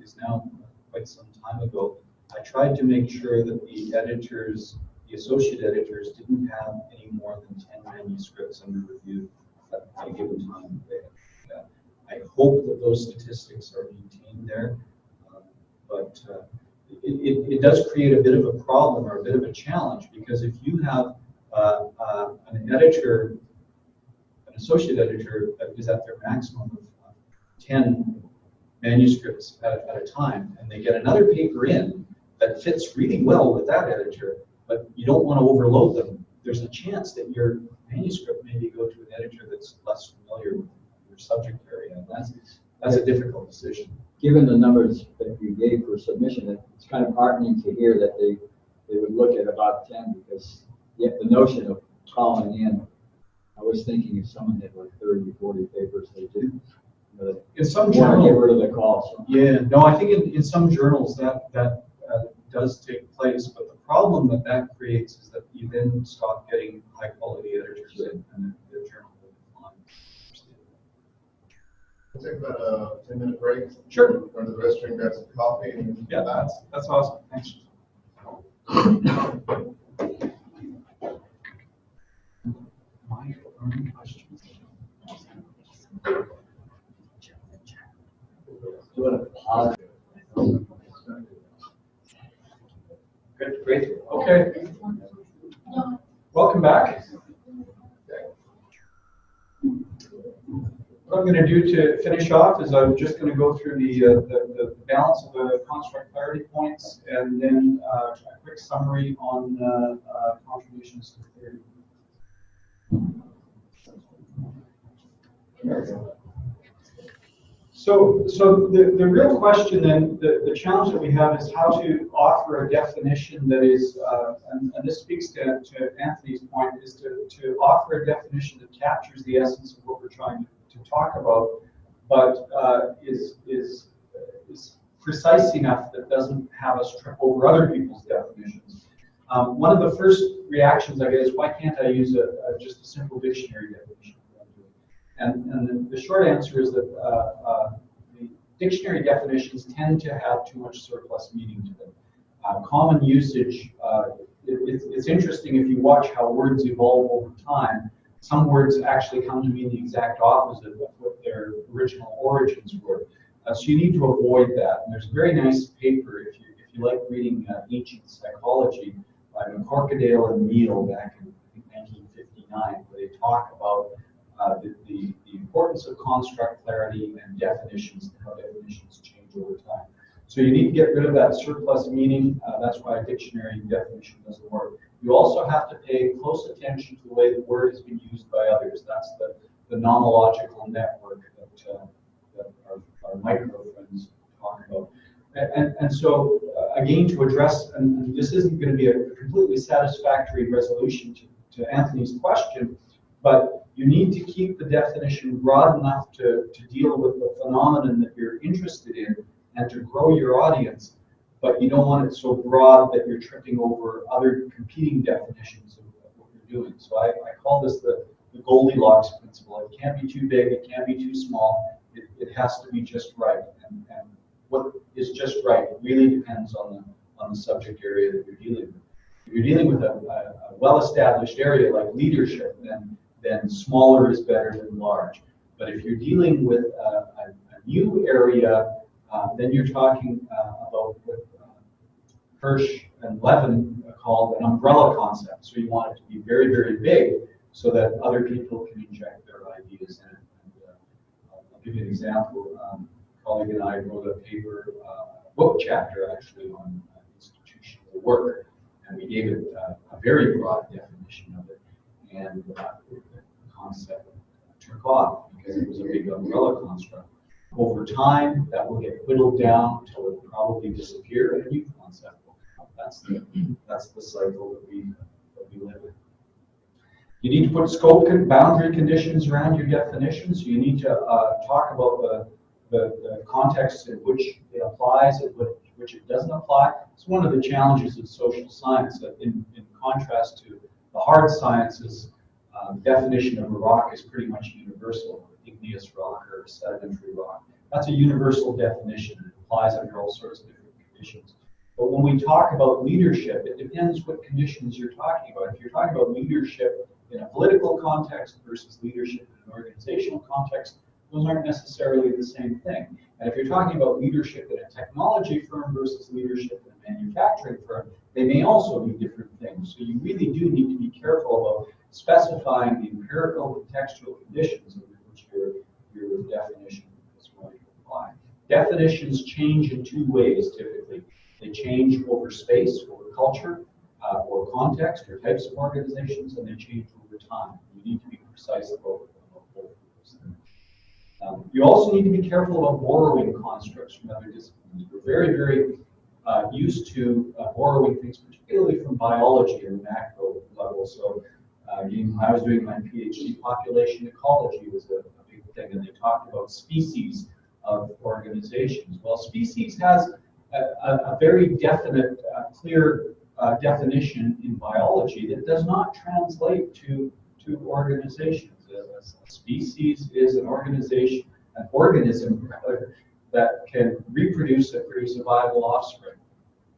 is now quite some time ago, I tried to make sure that the editors, the associate editors, didn't have any more than 10 manuscripts under review at a given time. I hope that those statistics are maintained there, but it does create a bit of a problem or a bit of a challenge, because if you have an editor, an associate editor that is at their maximum of 10 manuscripts at a time, and they get another paper in that fits really well with that editor, but you don't want to overload them, there's a chance that your manuscript maybe go to an editor that's less familiar with your subject area, and that's a difficult decision. Given the numbers that you gave for submission, it's kind of heartening to hear that they would look at about 10, because yet the notion of calling in, I was thinking if someone had like 30, 40 papers, they did. In some Want to journals, get rid of the calls. yeah, no, I think in some journals that does take place, but the problem that creates is that you then stop getting high quality editors in, and the journal will decline. We'll take about a 10-minute break. Sure. Go to the restroom, grab some coffee, and Yeah, that's awesome. Thanks. Do you want to pause? Good, great. Okay. Welcome back. What I'm going to do to finish off is I'm just going to go through the balance of the construct clarity points, and then a quick summary on contributions to theory. There we go. So the real question then, the challenge that we have is how to offer a definition that is, and this speaks to Anthony's point, is to offer a definition that captures the essence of what we're trying to talk about, but is precise enough that doesn't have us trip over other people's definitions. One of the first reactions I get is, why can't I use just a simple dictionary definition? And the short answer is that the dictionary definitions tend to have too much surplus meaning to them. Common usage, it's interesting if you watch how words evolve over time. Some words actually come to mean the exact opposite of what their original origins were. So you need to avoid that. And there's a very nice paper, if you like reading ancient psychology, by McCorkadale and Neal back in 1959, where they talk about the importance of construct clarity and definitions, and how definitions change over time. So you need to get rid of that surplus meaning. That's why a dictionary definition doesn't work. You also have to pay close attention to the way the word has been used by others. That's the nomological network that our micro friends talk about. And so again, to address, and this isn't going to be a completely satisfactory resolution to Anthony's question, but you need to keep the definition broad enough to deal with the phenomenon that you're interested in and to grow your audience, but you don't want it so broad that you're tripping over other competing definitions of what you're doing. So I call this the Goldilocks principle. It can't be too big, it can't be too small, it has to be just right. And what is just right really depends on the subject area that you're dealing with. If you're dealing with a well-established area like leadership, then smaller is better than large. But if you're dealing with a new area, then you're talking about what Hirsch and Levin called an umbrella concept. So you want it to be very, very big so that other people can inject their ideas in it. And, I'll give you an example. A colleague and I wrote a paper, a book chapter actually on institutional work, and we gave it a very broad definition of it. And the concept took off because it was a big umbrella construct. Over time, that will get whittled down until it will probably disappear, and a new concept will come. That's the cycle that we live in. You need to put scope and boundary conditions around your definitions. You need to talk about the context in which it applies and which it doesn't apply. It's one of the challenges of social science that in contrast to the hard sciences, definition of a rock is pretty much universal. Igneous rock or sedimentary rock. That's a universal definition. It applies under all sorts of different conditions. But when we talk about leadership, it depends what conditions you're talking about. If you're talking about leadership in a political context versus leadership in an organizational context, those aren't necessarily the same thing. And if you're talking about leadership in a technology firm versus leadership in a manufacturing firm, they may also be different things. So you really do need to be careful about specifying the empirical contextual conditions in which your definition is going to apply. Definitions change in two ways typically. They change over space, over culture, or context, or types of organizations, and they change over time. You need to be precise about both of those things. You also need to be careful about borrowing constructs from other disciplines. We're very, very used to borrowing things, particularly from biology in the macro level. So when I was doing my PhD, population ecology was a big thing, and they talked about species of organizations. Well, species has a very definite, clear definition in biology that does not translate to organizations. A species is an organization, an organism rather, that can reproduce and produce a viable offspring.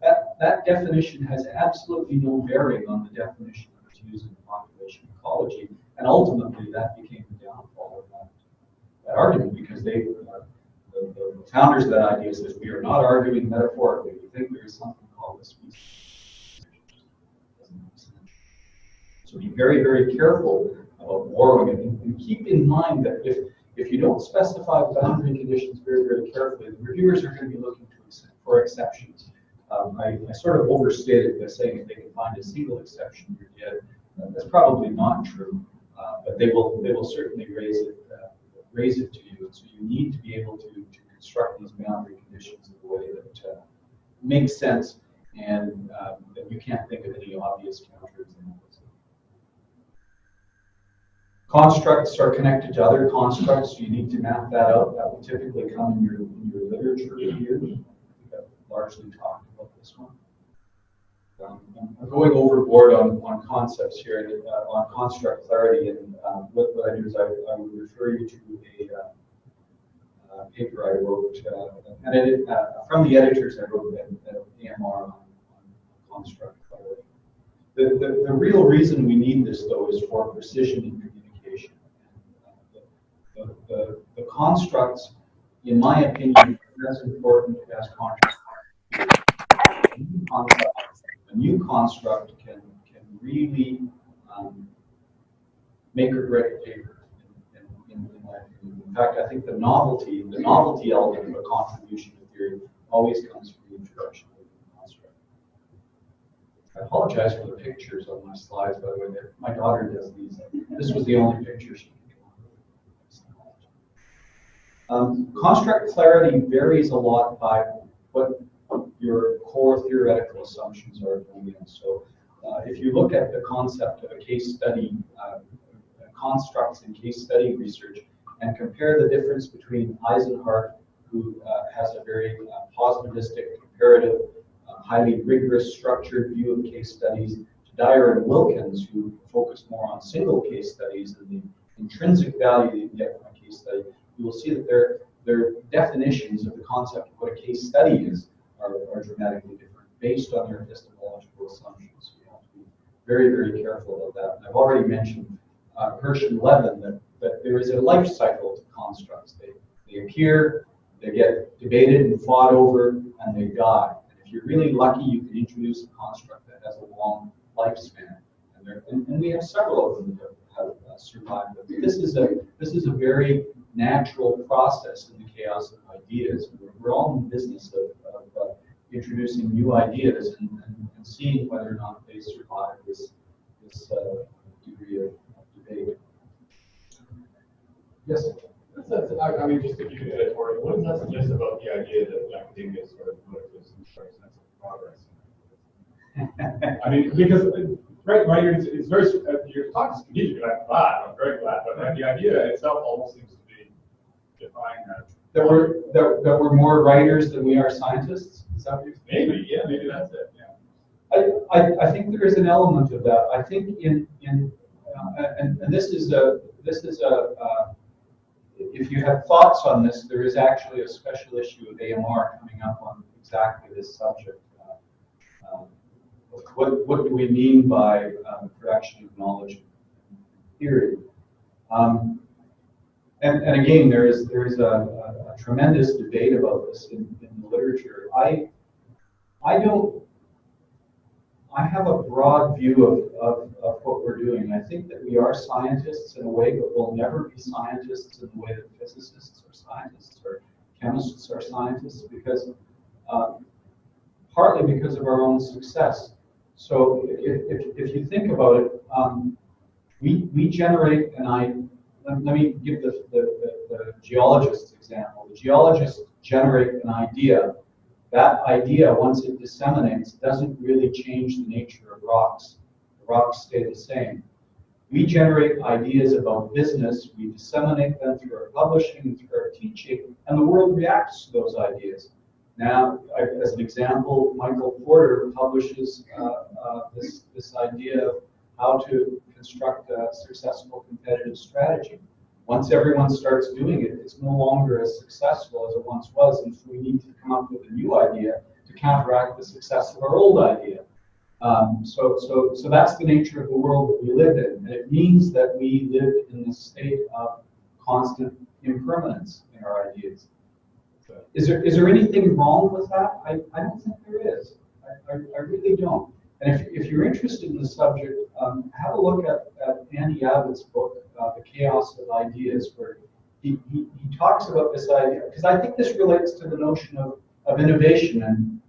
That definition has absolutely no bearing on the definition that's used in population ecology, and ultimately that became the downfall of that argument, because the founders of that idea says we are not arguing metaphorically. We think there is something called a species. So be very, very careful about borrowing it, and keep in mind that if you don't specify boundary conditions very, very carefully, the reviewers are going to be looking for exceptions. I sort of overstated by saying if they can find a single exception, you're dead. That's probably not true, but they will certainly raise it to you. So you need to be able to construct these boundary conditions in a way that makes sense, and that you can't think of any obvious counterexamples. Constructs are connected to other constructs, so you need to map that out. That will typically come in your literature review. I've largely talked about this one. I'm going overboard on concepts here, on construct clarity, and what I do is I would refer you to a paper I wrote, and from the editors I wrote at AMR on construct clarity. The real reason we need this, though, is for precision in communication. The constructs, in my opinion, are as important as contracts. A new construct can really make or break a paper. In my opinion. In fact, I think the novelty element of a contribution to theory always comes from the introduction of the construct. I apologize for the pictures on my slides, by the way. My daughter does these. This was the only picture she could come up with. Construct clarity varies a lot by what your core theoretical assumptions are going in. So if you look at the concept of a case study, constructs in case study research, and compare the difference between Eisenhart, who has a very positivistic, comparative, highly rigorous, structured view of case studies, to Dyer and Wilkins, who focus more on single case studies and the intrinsic value that you get from a case study, you will see that their definitions of the concept of what a case study is are dramatically different based on their epistemological assumptions. So you have to be very, very careful about that. And I've already mentioned Hirsch and Levin, that there is a life cycle to constructs. They appear, they get debated and fought over, and they die. And if you're really lucky, you can introduce a construct that has a long lifespan. And we have several of them that have survived. But this is a very natural process in the chaos of ideas. We're all in the business of introducing new ideas and seeing whether or not they survive this degree of debate. Yes. I mean, just to keep it editorial, what does that suggest about the idea that academia sort of motivates some sort of sense of progress? I mean, because right, it's very your talk is strategic, and I'm very glad, but the idea itself almost seems to be defying that. That we're more writers than we are scientists. Is that what you're saying? Maybe that's it. Yeah. I think there is an element of that. I think and this is a if you have thoughts on this, there is actually a special issue of AMR coming up on exactly this subject. What do we mean by production of knowledge theory? And again, there is a tremendous debate about this in the literature. I have a broad view of what we're doing. I think that we are scientists in a way, but we'll never be scientists in the way that physicists are scientists or chemists are scientists, because partly because of our own success. So if you think about it, we generate an idea. Let me give the geologist's example. The geologists generate an idea. That idea, once it disseminates, doesn't really change the nature of rocks. The rocks stay the same. We generate ideas about business, we disseminate them through our publishing, through our teaching, and the world reacts to those ideas. Now, as an example, Michael Porter publishes this idea of how to construct a successful competitive strategy. Once everyone starts doing it, it's no longer as successful as it once was, and so we need to come up with a new idea to counteract the success of our old idea. So that's the nature of the world that we live in, and it means that we live in this state of constant impermanence in our ideas. Is there anything wrong with that? I don't think there is. I really don't. And if you're interested in the subject, have a look at Andy Abbott's book, The Chaos of Ideas, where he talks about this idea, because I think this relates to the notion of innovation, and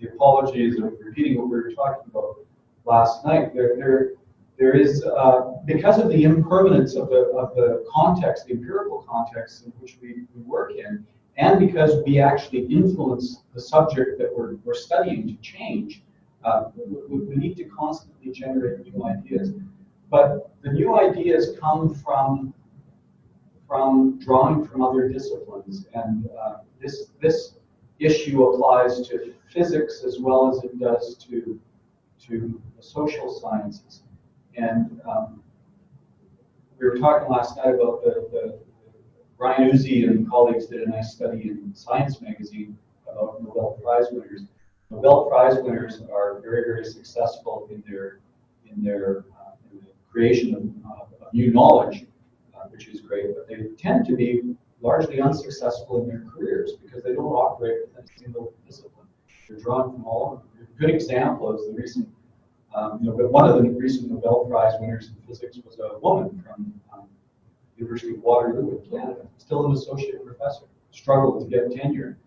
the apologies of repeating what we were talking about last night. There is, because of the impermanence of the context, the empirical context in which we work in, and because we actually influence the subject that we're studying to change, we need to constantly generate new ideas. But the new ideas come from drawing from other disciplines, and this issue applies to physics as well as it does to the social sciences. And we were talking last night about the Brian Uzi and colleagues did a nice study in Science magazine about Nobel Prize winners. Nobel Prize winners are very, very successful in the creation of new knowledge, which is great, but they tend to be largely unsuccessful in their careers because they don't operate within a single discipline. They're drawn from all over. A good example is the recent, one of the recent Nobel Prize winners in physics was a woman from University of Waterloo in Canada, still an associate professor, struggled to get tenure,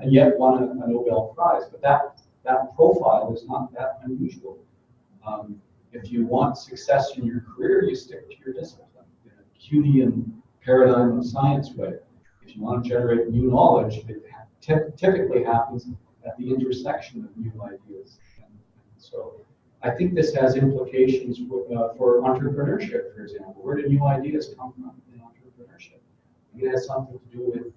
and yet won a Nobel Prize. But that profile is not that unusual. If you want success in your career, you stick to your discipline in a Kuhnian paradigm of science way. If you want to generate new knowledge, it typically happens at the intersection of new ideas. And so I think this has implications for entrepreneurship, for example. Where do new ideas come from in entrepreneurship? It has something to do with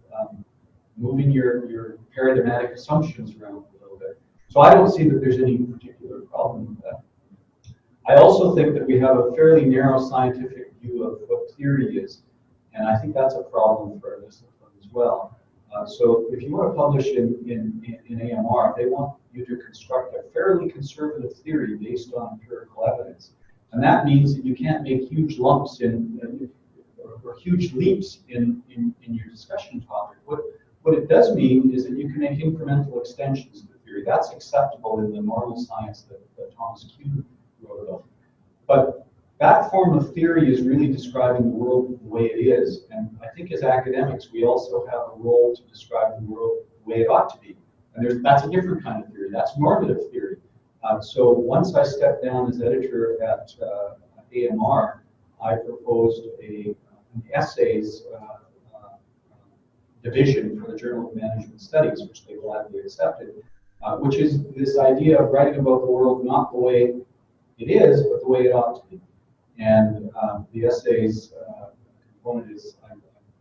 moving your paradigmatic assumptions around a little bit. So I don't see that there's any particular problem with that. I also think that we have a fairly narrow scientific view of what theory is, and I think that's a problem for our discipline as well. So if you want to publish in AMR, they want you to construct a fairly conservative theory based on empirical evidence. And that means that you can't make huge lumps or huge leaps in your discussion topic. What it does mean is that you can make incremental extensions to the theory. That's acceptable in the normal science that Thomas Kuhn wrote about. But that form of theory is really describing the world the way it is. And I think as academics, we also have a role to describe the world the way it ought to be. And that's a different kind of theory. That's normative theory. So once I stepped down as editor at AMR, I proposed an essays division for the Journal of Management Studies, which they gladly accepted, which is this idea of writing about the world not the way it is, but the way it ought to be. And the essays component is, I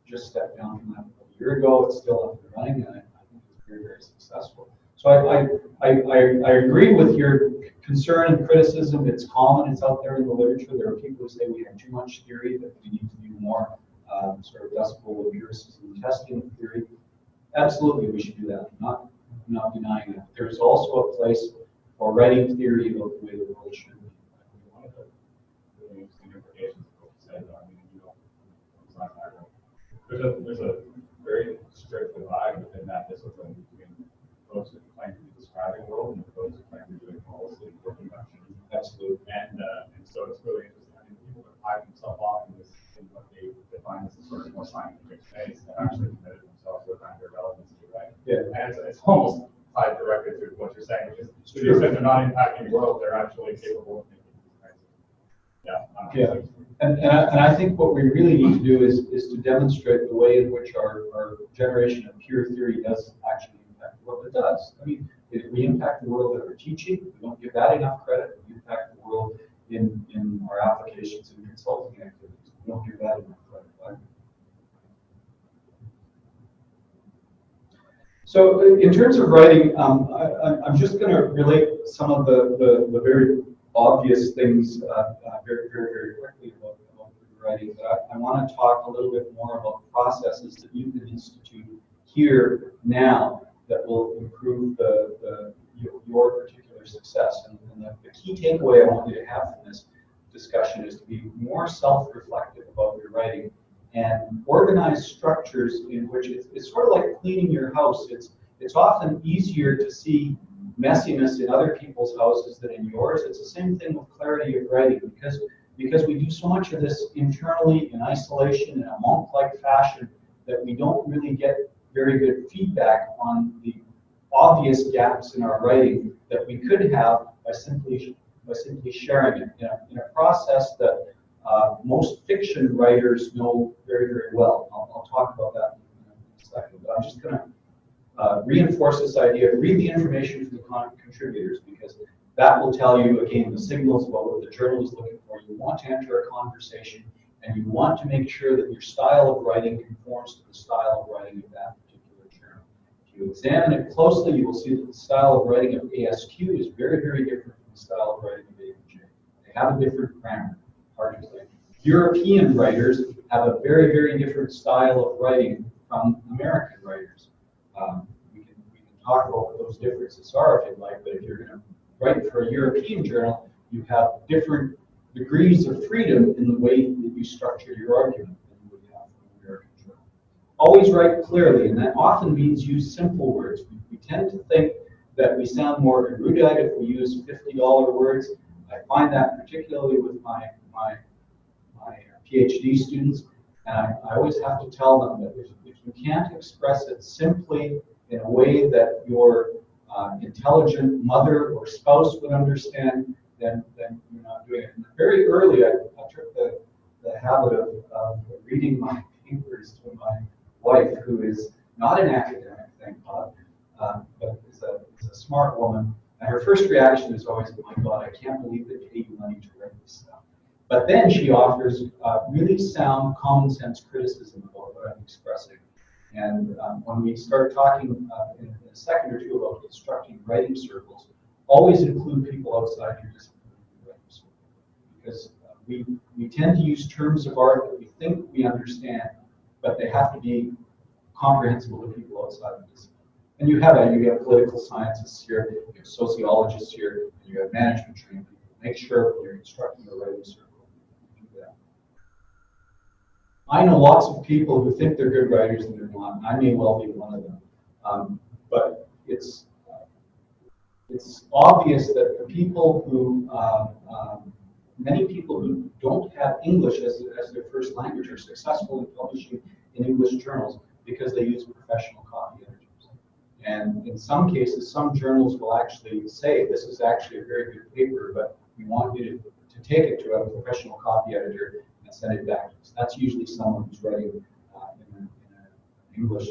just stepped down from that a year ago. It's still up and running, and I think it's very, very successful. So I agree with your concern and criticism. It's common. It's out there in the literature. There are people who say we have too much theory, that we need to do more sort of decibel empiricism testing theory. Absolutely, we should do that. I'm not denying that. There's also a place for writing theory about the way the world should be. One of the really interesting implications of what you said, I mean, it's not there's a very strict divide within that discipline between folks who claim to be describing the world and folks who claim to be doing policy and working action. Absolutely. And so it's really interesting. I mean, people that hide themselves off in this, in what they define as a sort of more scientific space, have actually committed themselves to a kind of irrelevancy, right? Yeah. And it's almost tied directly to what you're saying, which is to the extent they're not impacting the world, they're actually capable of making these kinds of, yeah. And I think what we really need to do is to demonstrate the way in which our generation of pure theory does actually impact the world. It does. I mean, we impact the world that we're teaching. We don't give that enough credit. We impact the world in our applications and consulting activities. We don't give that enough credit. Right? So in terms of writing, I'm just going to relate some of the very obvious things very, very, very quickly about writing. But I want to talk a little bit more about processes that you can institute here now that will improve your particular success. And the key takeaway I want you to have from this discussion is to be more self-reflective about your writing and organize structures in which it's sort of like cleaning your house. It's often easier to see messiness in other people's houses than in yours. It's the same thing with clarity of writing because we do so much of this internally in isolation in a monk-like fashion that we don't really get very good feedback on the obvious gaps in our writing that we could have by simply sharing it in a process that most fiction writers know very, very well. I'll talk about that in a second, but I'm just going to reinforce this idea. Read the information from the contributors because that will tell you, again, the signals about what the journal is looking for. You want to enter a conversation and you want to make sure that your style of writing conforms to the style of writing of that particular journal. If you examine it closely, you will see that the style of writing of ASQ is very, very different from the style of writing of APJ. They have a different grammar, hard to say. European writers have a very, very different style of writing from American writers. We can talk about what those differences are if you'd like, but if you're going to write for a European journal, you have different degrees of freedom in the way that you structure your argument than you would have for an American journal. Always write clearly, and that often means use simple words. We tend to think that we sound more erudite if we use $50 words. I find that particularly with my PhD students, and I always have to tell them that if you can't express it simply in a way that your intelligent mother or spouse would understand, then you're not doing it. And very early, I took the habit of reading my papers to my wife, who is not an academic, thank God, but is smart woman, and her first reaction is always, "Oh my God, I can't believe they pay you money to write this stuff." But then she offers really sound, common sense criticism about what I'm expressing. And when we start talking in a second or two about constructing writing circles, always include people outside your discipline in the writing circle. Because we tend to use terms of art that we think we understand, but they have to be comprehensible to people outside the discipline. And you have political scientists here, you have sociologists here, and you have management trained people. Make sure when you're instructing a writing circle, you do that. I know lots of people who think they're good writers and they're not, and I may well be one of them. But it's obvious that the people who, many people who don't have English as their first language are successful in publishing in English journals because they use professional copy editors. And in some cases, some journals will actually say, this is actually a very good paper, but we want you to take it to a professional copy editor and send it back. So that's usually someone who's writing in English,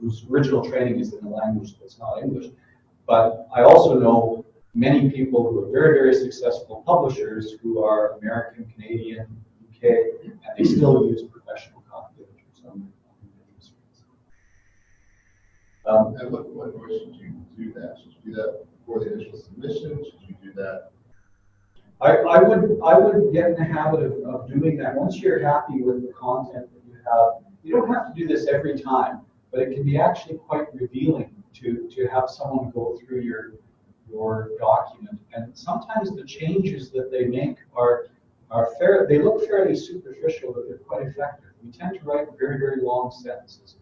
whose original training is in a language that's not English. But I also know many people who are very, very successful publishers who are American, Canadian, UK, and they still use professional copy editors on their manuscripts. And what should you do that? Should you do that before the initial submission? Should you do that? I would get in the habit of doing that. Once you're happy with the content that you have, you don't have to do this every time, but it can be actually quite revealing to have someone go through your document. And sometimes the changes that they make are fair. They look fairly superficial, but they're quite effective. We tend to write very, very long sentences.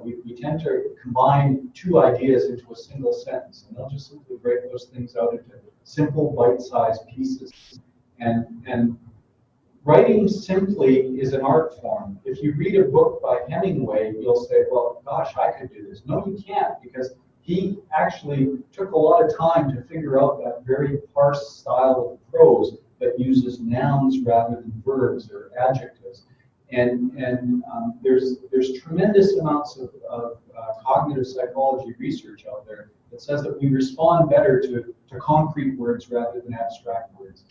We tend to combine two ideas into a single sentence, and they'll just simply break those things out into simple, bite-sized pieces. And writing simply is an art form. If you read a book by Hemingway, you'll say, well, gosh, I could do this. No, you can't, because he actually took a lot of time to figure out that very parse style of prose that uses nouns rather than verbs or adjectives. And there's tremendous amounts of cognitive psychology research out there that says that we respond better to concrete words rather than abstract words.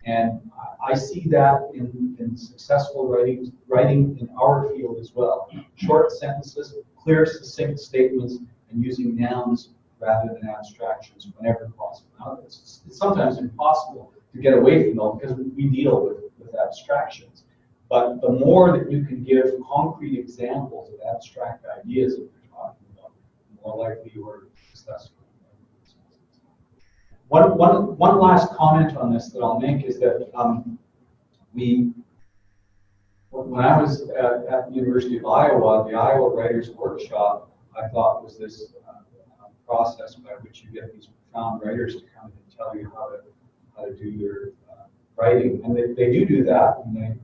And I see that in successful writing in our field as well. Short sentences, clear, succinct statements, and using nouns rather than abstractions whenever possible. Now, it's sometimes impossible to get away from them because we deal with abstractions. But the more that you can give concrete examples of abstract ideas that you're talking about, the more likely you are successful. One last comment on this that I'll make is that when I was at the University of Iowa, the Iowa Writers Workshop, I thought was this process by which you get these profound writers to come and tell you how to do your writing, and they do that, and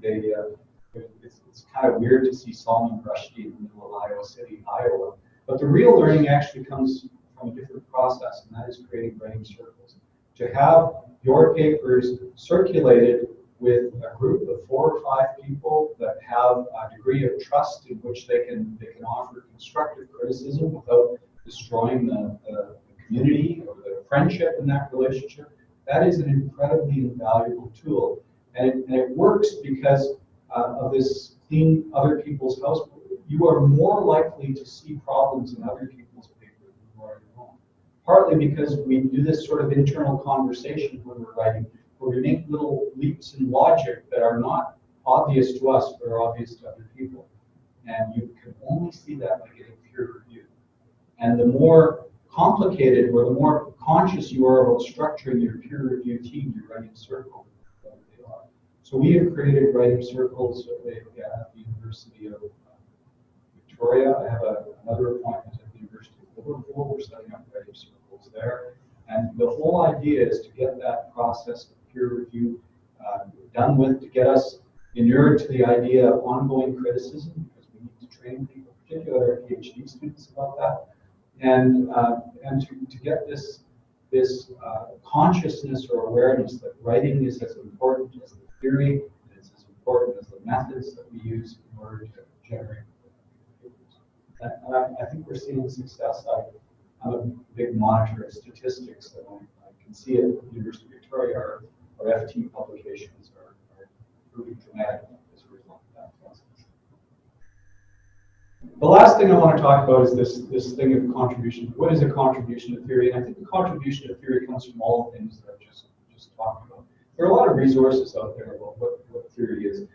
it's kind of weird to see Salman Rushdie in the middle of Iowa City, Iowa. But the real learning actually comes from a different process, and that is creating writing circles. To have your papers circulated with a group of 4 or 5 people that have a degree of trust in which they can offer constructive criticism without destroying the community or the friendship in that relationship, that is an incredibly invaluable tool. And it works because of this clean other people's house. You are more likely to see problems in other people's papers than you are in your own. Partly because we do this sort of internal conversation when we're writing, where we make little leaps in logic that are not obvious to us, but are obvious to other people. And you can only see that by getting peer review. And the more complicated or the more conscious you are about structuring your peer review team, your writing circle, the better they are. So we have created writing circles at the University of Victoria. I have another appointment at the University of Liverpool. We're setting up writing circles there. And the whole idea is to get that process of peer review done with, to get us inured to the idea of ongoing criticism, because we need to train people, particularly our PhD students, about that. And to get this consciousness or awareness that writing is as important as the theory, and it's as important as the methods that we use in order to generate papers. And I think we're seeing success. I'm a big monitor of statistics, and I can see at the University of Victoria our FT publications are improving dramatically as a result of that process. The last thing I want to talk about is this thing of contribution. What is a contribution to theory? And I think the contribution to theory comes from all the things that I've just talked about. There are a lot of resources out there about what theory is,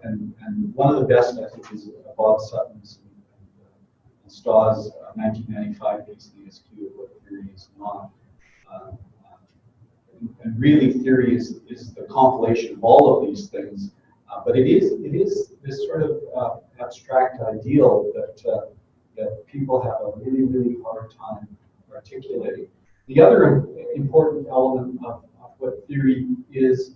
and one of the best, I think, is Bob Sutton's and Staw's 1995 piece in the SQ of what theory is not. And really, theory is the compilation of all of these things, but it is this sort of abstract ideal that people have a really hard time articulating. The other important element of what theory is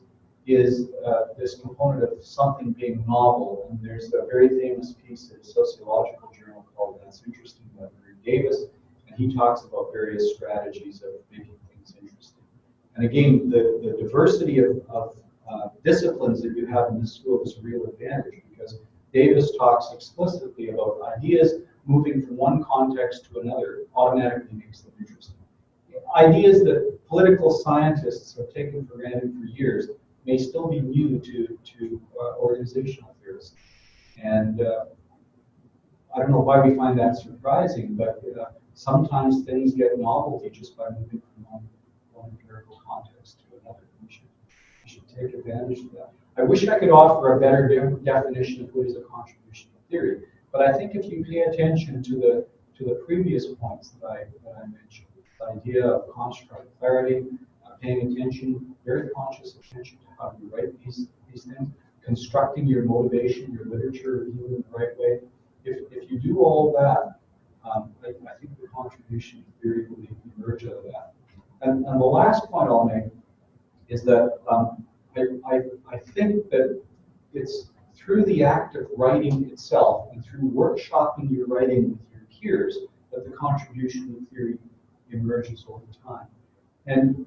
this component of something being novel. And there's a very famous piece in a sociological journal called That's Interesting by Murray Davis, and he talks about various strategies of making things interesting. And again, the diversity of disciplines that you have in this school is a real advantage, because Davis talks explicitly about ideas moving from one context to another automatically makes them interesting. Ideas that political scientists have taken for granted for years may still be new to organizational theorists. And I don't know why we find that surprising, but sometimes things get novelty just by moving from one empirical context to another. We should take advantage of that. I wish I could offer a better definition of what is a contribution to theory, but I think if you pay attention to the previous points that I mentioned, the idea of construct clarity, paying attention, very conscious attention to how you write these things, constructing your motivation, your literature review in the right way. If you do all that, I think the contribution to theory will emerge out of that. And the last point I'll make is that I think that it's through the act of writing itself and through workshopping your writing with your peers that the contribution to theory emerges over time. And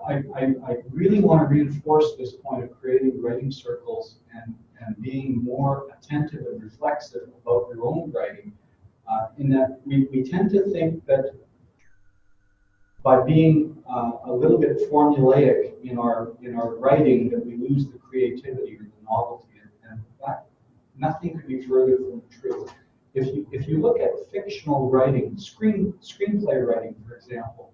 I really want to reinforce this point of creating writing circles and being more attentive and reflexive about your own writing, in that we tend to think that by being a little bit formulaic in our writing that we lose the creativity or the novelty, and that nothing could be further from the truth. If you look at fictional writing, screenplay writing, for example,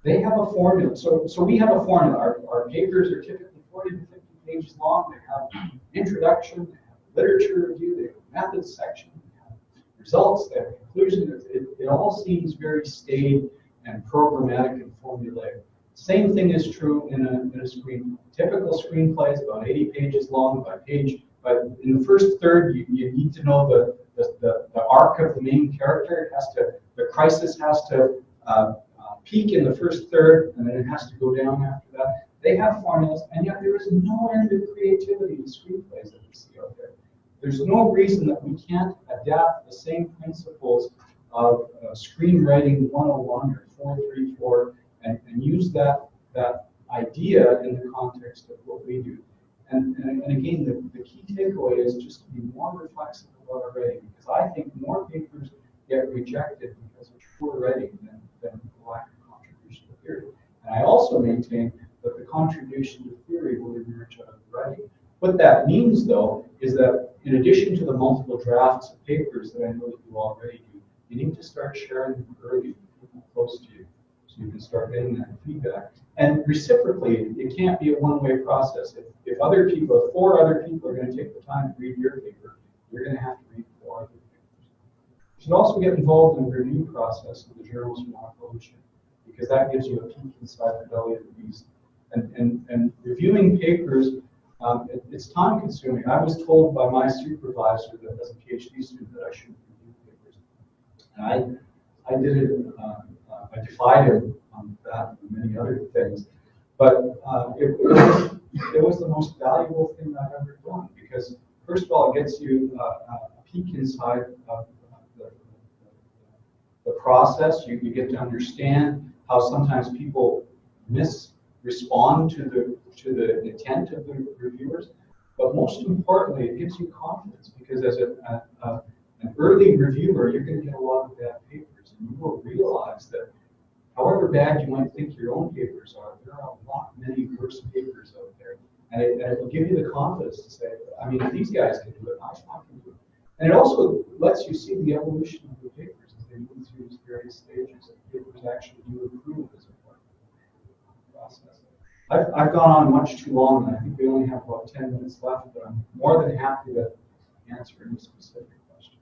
they have a formula. So we have a formula. Our papers are typically 40 to 50 pages long. They have introduction, they have literature review, they have methods section, they have results, they have conclusion. It all seems very staid and programmatic and formulaic. Same thing is true in a screenplay. Typical screenplay is about 80 pages long by page. But in the first third, you need to know the arc of the main character. The crisis has to peak in the first third, and then it has to go down after that. They have formulas, and yet there is no end of creativity in screenplays that we see out there. There's no reason that we can't adapt the same principles of screenwriting 101 or 434 and use that idea in the context of what we do. And again, the key takeaway is just to be more reflexive about our writing, because I think more papers get rejected because of poor writing than lack of contribution to theory. And I also maintain that the contribution to theory will emerge out of writing. What that means, though, is that in addition to the multiple drafts of papers that I know that you already do, you need to start sharing them early with people close to you, so you can start getting that feedback. And reciprocally, it can't be a one-way process. If 4 other people are going to take the time to read your paper, you're going to have to read 4 other papers. You should also get involved in the review process of the journals you want to publish in, because that gives you a peek inside the belly of the beast. And reviewing papers, it's time-consuming. I was told by my supervisor that as a PhD student that I shouldn't review papers. And I did it, I defied him on that and many other things. But it was the most valuable thing I've ever done, because first of all, it gets you a peek inside the process. You get to understand how sometimes people respond to the intent of the reviewers. But most importantly, it gives you confidence, because as an early reviewer, you're going to get a lot of bad papers, and you will realize that however bad you might think your own papers are, there are a lot many worse papers out there. And it will give you the confidence to say, I mean, if these guys can do it, I can do it. And it also lets you see the evolution of the papers as they move through these various stages. And papers actually do improve as a part of the process. I've gone on much too long, and I think we only have about 10 minutes left, but I'm more than happy to answer any specific questions.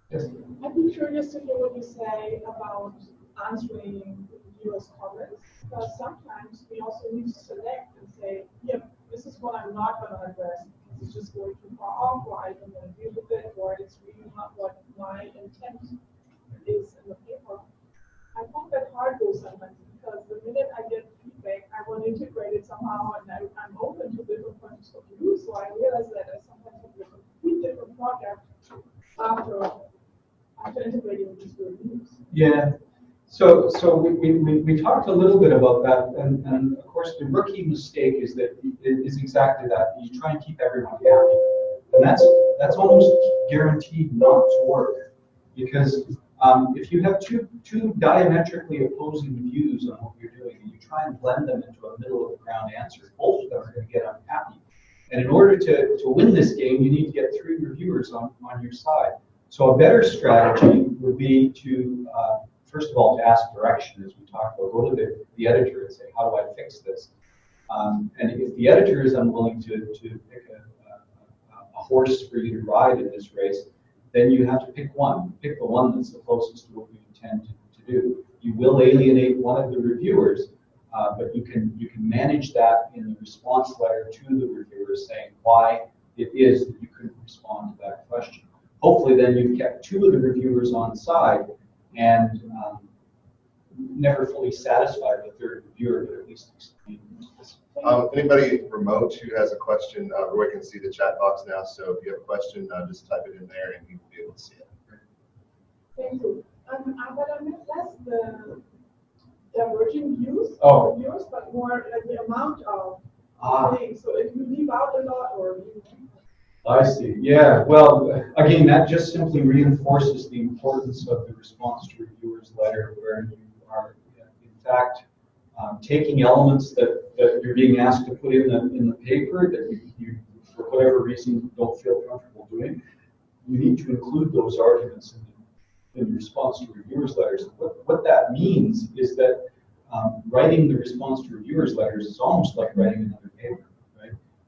Yes? I'd be curious to hear what you say about answering US comments, because sometimes we also need to select and say, yeah, this is what I'm not going to address. This is just going too far off, or I don't want to deal with it, or it's really not what my intent is in the paper. I find that hard though sometimes, because the minute I get feedback, I want to integrate it somehow, and I'm open to different points of view, so I realize that I sometimes have a complete different project after integrating these reviews. Yeah. So we talked a little bit about that, and of course the rookie mistake is exactly that. You try and keep everyone happy, and that's almost guaranteed not to work, because if you have two diametrically opposing views on what you're doing, and you try and blend them into a middle of the ground answer, both of them are going to get unhappy. And in order to win this game, you need to get 3 reviewers on your side. So a better strategy would be to first of all, to ask direction, as we talked about. Go to the editor and say, how do I fix this? And if the editor is unwilling to pick a horse for you to ride in this race, then you have to pick one. Pick the one that's the closest to what you intend to do. You will alienate one of the reviewers, but you can manage that in the response letter to the reviewer, saying why it is that you couldn't respond to that question. Hopefully then you've kept 2 of the reviewers on side, and never fully satisfied the 3rd reviewer, but at least explain this. Anybody remote who has a question, Roy can see the chat box now, so if you have a question, just type it in there and he will be able to see it. Thank you. But I meant less the diverging views, viewers, but more like the amount of things. So if you leave out a lot, or you I see. Yeah. Well, again, that just simply reinforces the importance of the response to reviewers letter, where you are, in fact, taking elements that you're being asked to put in the paper that you, for whatever reason, don't feel comfortable doing. You need to include those arguments in response to reviewers letters. What that means is that writing the response to reviewers letters is almost like writing another paper.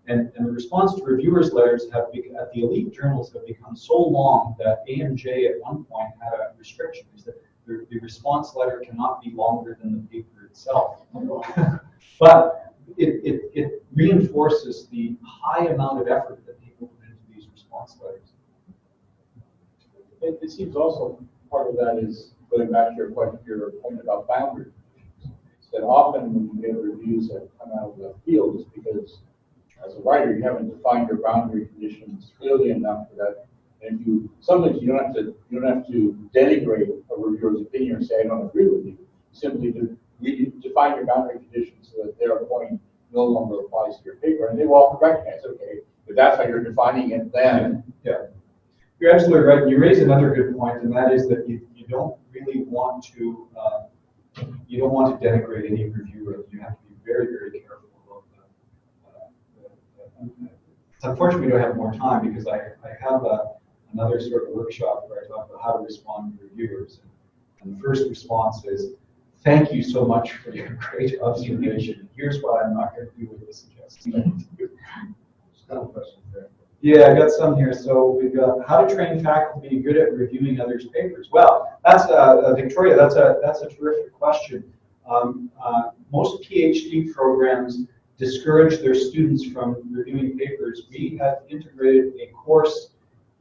And the response to reviewers' letters at the elite journals have become so long that AMJ at one point had a restriction, is that the response letter cannot be longer than the paper itself. But it reinforces the high amount of effort that people put into these response letters. It seems also part of that is going back to your point about boundary conditions. That often when you get reviews that come out of the field, is because as a writer, you haven't defined your boundary conditions clearly enough for that. And sometimes you don't have to denigrate a reviewer's opinion or say I don't agree with you. Simply to define your boundary conditions so that their point no longer applies to your paper, and they will all recognize, okay, if that's how you're defining it, then yeah, you're absolutely right. And you raise another good point, and that is that you don't really want to denigrate any reviewer. You have to be very, very careful. Unfortunately, we don't have more time because I have another sort of workshop where I talk about how to respond to reviewers. And the first response is, thank you so much for your great observation. Here's what I'm not going to do with the suggestion. Yeah, I got some here. So we've got how to train faculty to be good at reviewing others' papers. Well, that's Victoria. That's a terrific question. Most PhD programs discourage their students from reviewing papers. We have integrated a course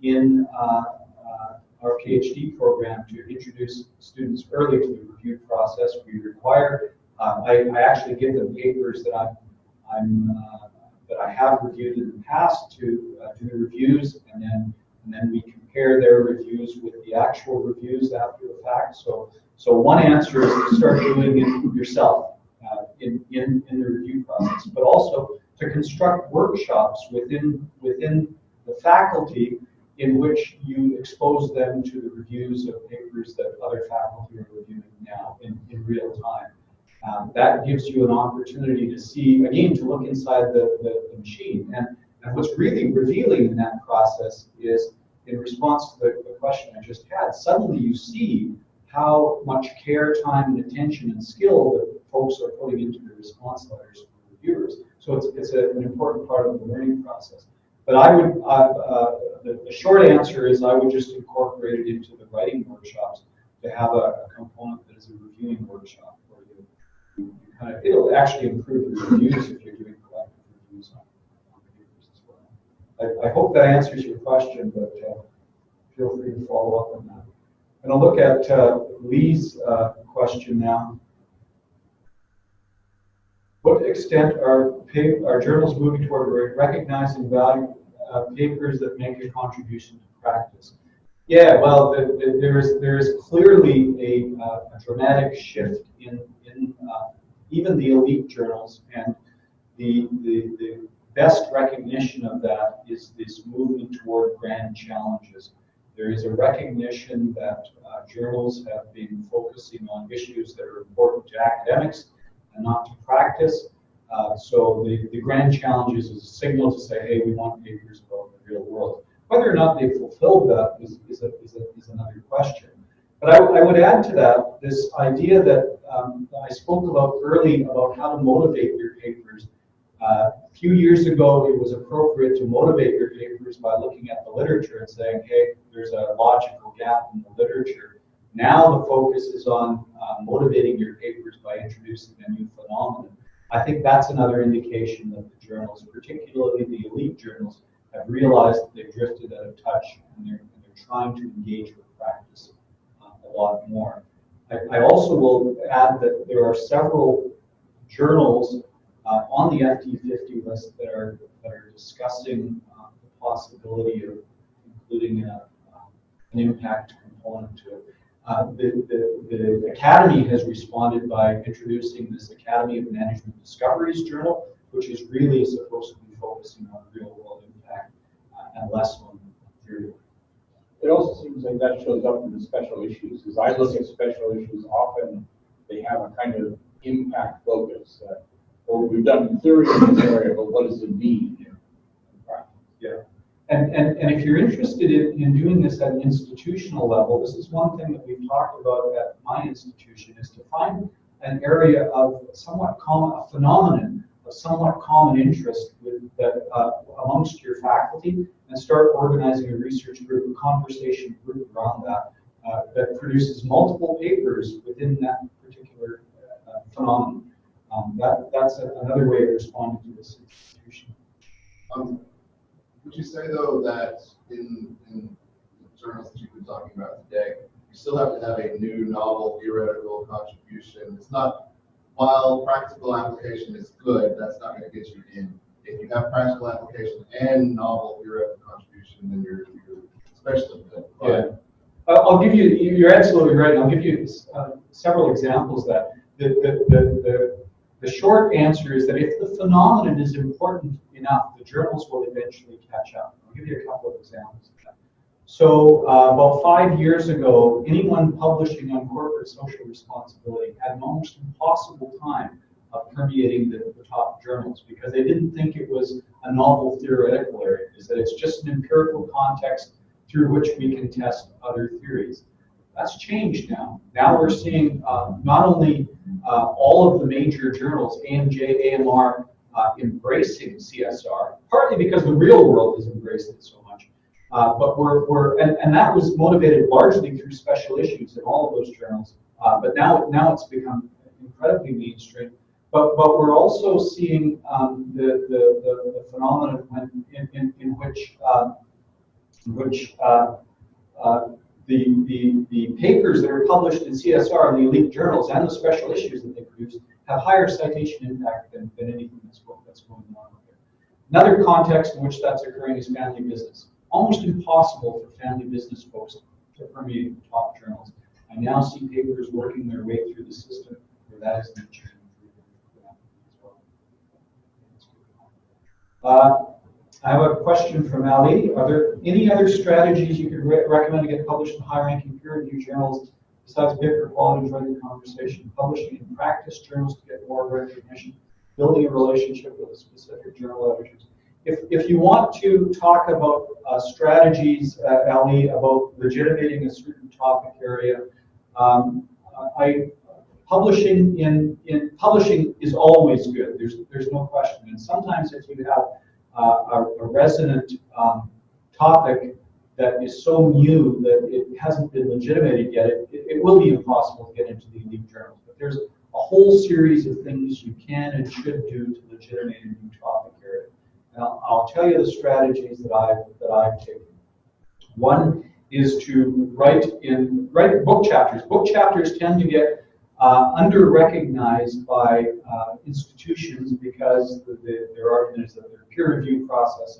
in our PhD program to introduce students early to the review process. We require, I actually give them papers that I have reviewed in the past to do the reviews, and then we compare their reviews with the actual reviews after the fact. So one answer is to start doing it yourself. In the review process, but also to construct workshops within the faculty in which you expose them to the reviews of papers that other faculty are reviewing now in real time. That gives you an opportunity to see, again, to look inside the machine. And what's really revealing in that process is, in response to the question I just had, suddenly you see how much care, time, and attention and skill that folks are putting into the response letters from reviewers. So it's an important part of the learning process. But I would, the short answer is I would just incorporate it into the writing workshops to have a component that is a reviewing workshop where you kind of, it'll actually improve the reviews if you're doing collective reviews on papers as well. I hope that answers your question, but feel free to follow up on that. And I'll look at Lee's question now. What extent are journals moving toward recognizing value papers that make a contribution to practice? Yeah, well, there is clearly a dramatic shift in even the elite journals, and the best recognition of that is this movement toward grand challenges. There is a recognition that journals have been focusing on issues that are important to academics and not to practice. So the grand challenges is a signal to say, hey, we want papers about the real world. Whether or not they fulfilled that is another question. But I would add to that this idea that I spoke about early about how to motivate your papers. A few years ago, it was appropriate to motivate your papers by looking at the literature and saying, hey, there's a logical gap in the literature. Now the focus is on motivating your papers by introducing a new phenomenon. I think that's another indication that the journals, particularly the elite journals, have realized that they've drifted out of touch, and they're trying to engage with practice a lot more. I also will add that there are several journals on the FT50 list that are discussing the possibility of including an impact component to it. The Academy has responded by introducing this Academy of Management Discoveries journal, which is really supposed to be focusing on real world impact and less on theory. It also seems like that shows up in the special issues. As I look at special issues, often they have a kind of impact focus. Or we've done theory in this area, but what does it mean in practice? Yeah. And if you're interested in doing this at an institutional level, this is one thing that we've talked about at my institution, is to find an area of somewhat common, a phenomenon of somewhat common interest amongst your faculty, and start organizing a research group, a conversation group around that, that produces multiple papers within that particular phenomenon. That's another way of responding to this institution. Would you say, though, that in the journals that you've been talking about today, you still have to have a new novel theoretical contribution? It's not, while practical application is good, that's not going to get you in. If you have practical application and novel theoretical contribution, then you're especially good. Yeah. I'll give you, you're absolutely right. I'll give you several examples of that. The short answer is that if the phenomenon is important enough, the journals will eventually catch up. I'll give you a couple of examples of that. So about 5 years ago, anyone publishing on corporate social responsibility had an almost impossible time of permeating the top journals, because they didn't think it was a novel theoretical area, is that it's just an empirical context through which we can test other theories. That's changed now. Now we're seeing not only all of the major journals, AMJ, AMR, embracing CSR, partly because the real world has embraced it so much. But and that was motivated largely through special issues in all of those journals. But now it's become incredibly mainstream. But we're also seeing the phenomenon in which the papers that are published in CSR, the elite journals, and the special issues that they produce have higher citation impact than anything that's going on out there. Another context in which that's occurring is family business. Almost impossible for family business folks to permeate the top journals. I now see papers working their way through the system where that is the as well. I have a question from Ali. Are there any other strategies you could recommend to get published in high-ranking peer-reviewed journals besides paper quality and writing conversation? Publishing in practice journals to get more recognition, building a relationship with a specific journal editors. If you want to talk about strategies, Ali, about legitimating a certain topic area, publishing publishing is always good. There's no question. And sometimes if you have a resonant topic that is so new that it hasn't been legitimated yet, it will be impossible to get into the elite journals. But there's a whole series of things you can and should do to legitimate a new topic area. And I'll tell you the strategies that I've taken. One is to write book chapters. Book chapters tend to get under-recognized by institutions because their argument is that their peer review process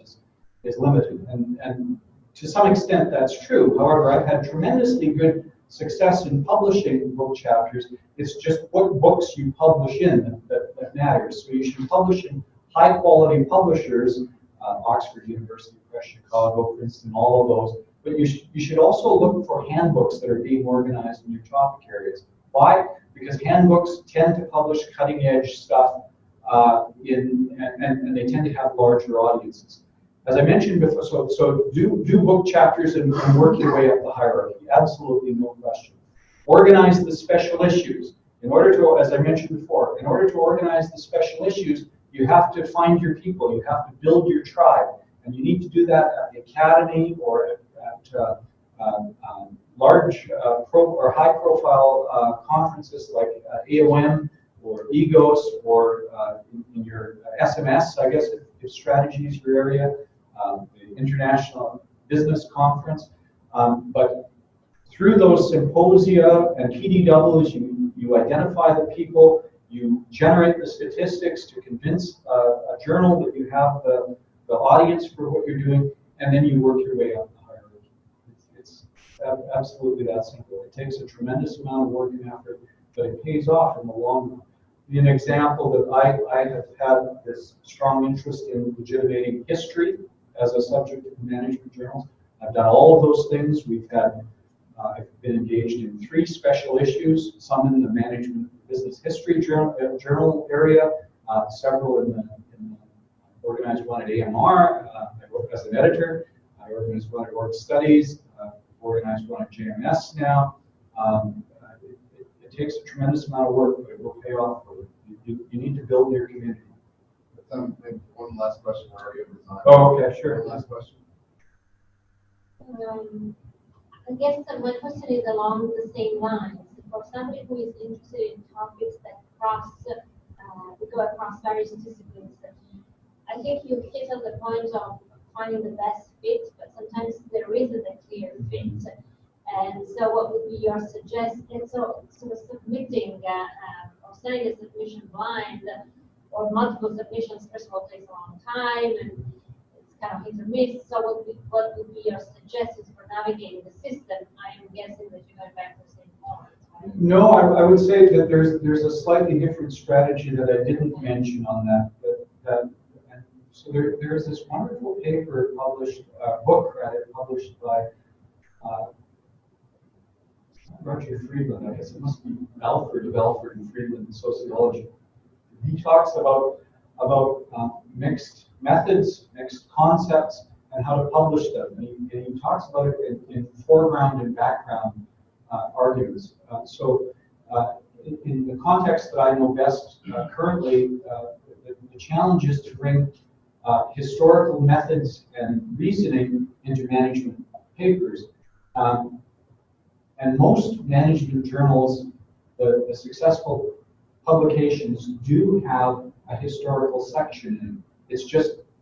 is limited. And to some extent that's true. However, I've had tremendously good success in publishing book chapters. It's just what books you publish in that matters. So you should publish in high-quality publishers, Oxford University Press, Chicago, Princeton, all of those. But you should also look for handbooks that are being organized in your topic areas. Why? Because handbooks tend to publish cutting-edge stuff, and they tend to have larger audiences. As I mentioned before, so do book chapters and work your way up the hierarchy. Absolutely no question. Organize the special issues. In order to, as I mentioned before, in order to organize the special issues, you have to find your people. You have to build your tribe, and you need to do that at the academy or at large or high-profile conferences like AOM or EGOS or in your SMS, I guess, if strategy is your area, the International Business Conference. But through those symposia and PDWs, you identify the people, you generate the statistics to convince a journal that you have the audience for what you're doing, and then you work your way up the hierarchy. It's absolutely that simple. It takes a tremendous amount of work and effort, but it pays off in the long run. An example that I have had this strong interest in legitimating history as a subject of management journals. I've done all of those things. I've been engaged in 3 special issues, some in the management business history journal area, several in the organized one at AMR. I work as an editor. I organized one at Org Studies. Organized one at JMS now. It takes a tremendous amount of work, but it will pay off for you. You need to build your community. Maybe one last question. We're already over time. Oh, okay, sure. One last question. I guess my question is along the same lines. For somebody who is interested in topics that go across various disciplines, I think you hit on the point of finding the best fit, but sometimes there isn't a clear fit. And so what would be your suggestion? So submitting or sending a submission blind or multiple submissions, first of all, takes a long time and it's kind of hit or miss. So what would be your suggestions for navigating the system? I am guessing that you're going back to the same point. Right? No, I would say that there's a slightly different strategy that I didn't mention on that. So there's this wonderful paper published, book rather, published by Roger Friedland. I guess it must be Balfour and Friedland in sociology. He talks about mixed methods, mixed concepts, and how to publish them. And he talks about it in foreground and background arguments. In the context that I know best currently, the challenge is to bring historical methods and reasoning into management papers. And most management journals, the successful publications do have a historical section, and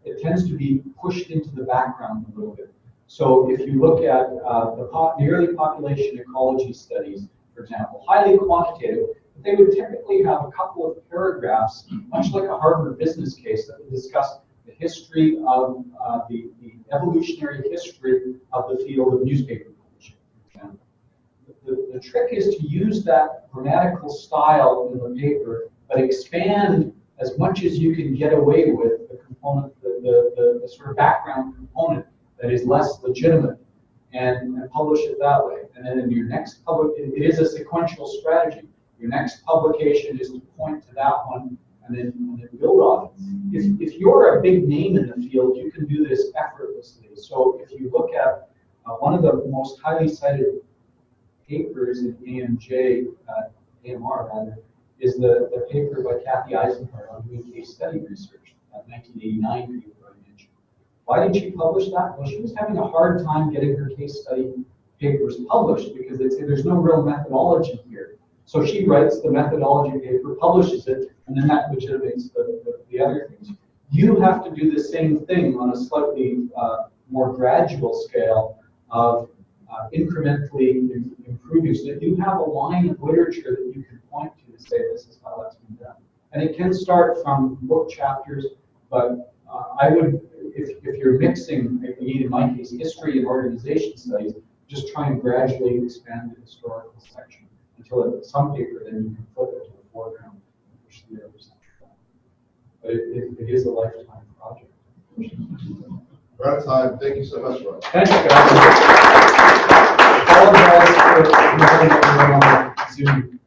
it tends to be pushed into the background a little bit. So if you look at the early population ecology studies, for example, highly quantitative, they would typically have a couple of paragraphs, much like a Harvard business case, that would discuss the history of the evolutionary history of the field of newspaper publishing, for example. The trick is to use that grammatical style in the paper, but expand as much as you can get away with the component that the sort of background component that is less legitimate and publish it that way. And then in your next it is a sequential strategy. Your next publication is to point to that one and then build off it. If you're a big name in the field, you can do this effortlessly. So if you look at one of the most highly cited papers in AMR rather, is the paper by Kathy Eisenhardt on doing case study research, 1989 paper I mentioned. Why did she publish that? Well, she was having a hard time getting her case study papers published because there's no real methodology here. So she writes the methodology paper, publishes it, and then that legitimates the other things. You have to do the same thing on a slightly more gradual scale of incrementally improving, so that you have a line of literature that you can point to say this is how that's been done. And it can start from book chapters, but I would, if you're mixing, in my case, history and organization studies, just try and gradually expand the historical section until at some paper, then you can flip it to the foreground and push the other section back. But it is a lifetime project. We're out of time. Thank you so much, Ron. Thanks, guys. Apologize for having everyone on Zoom.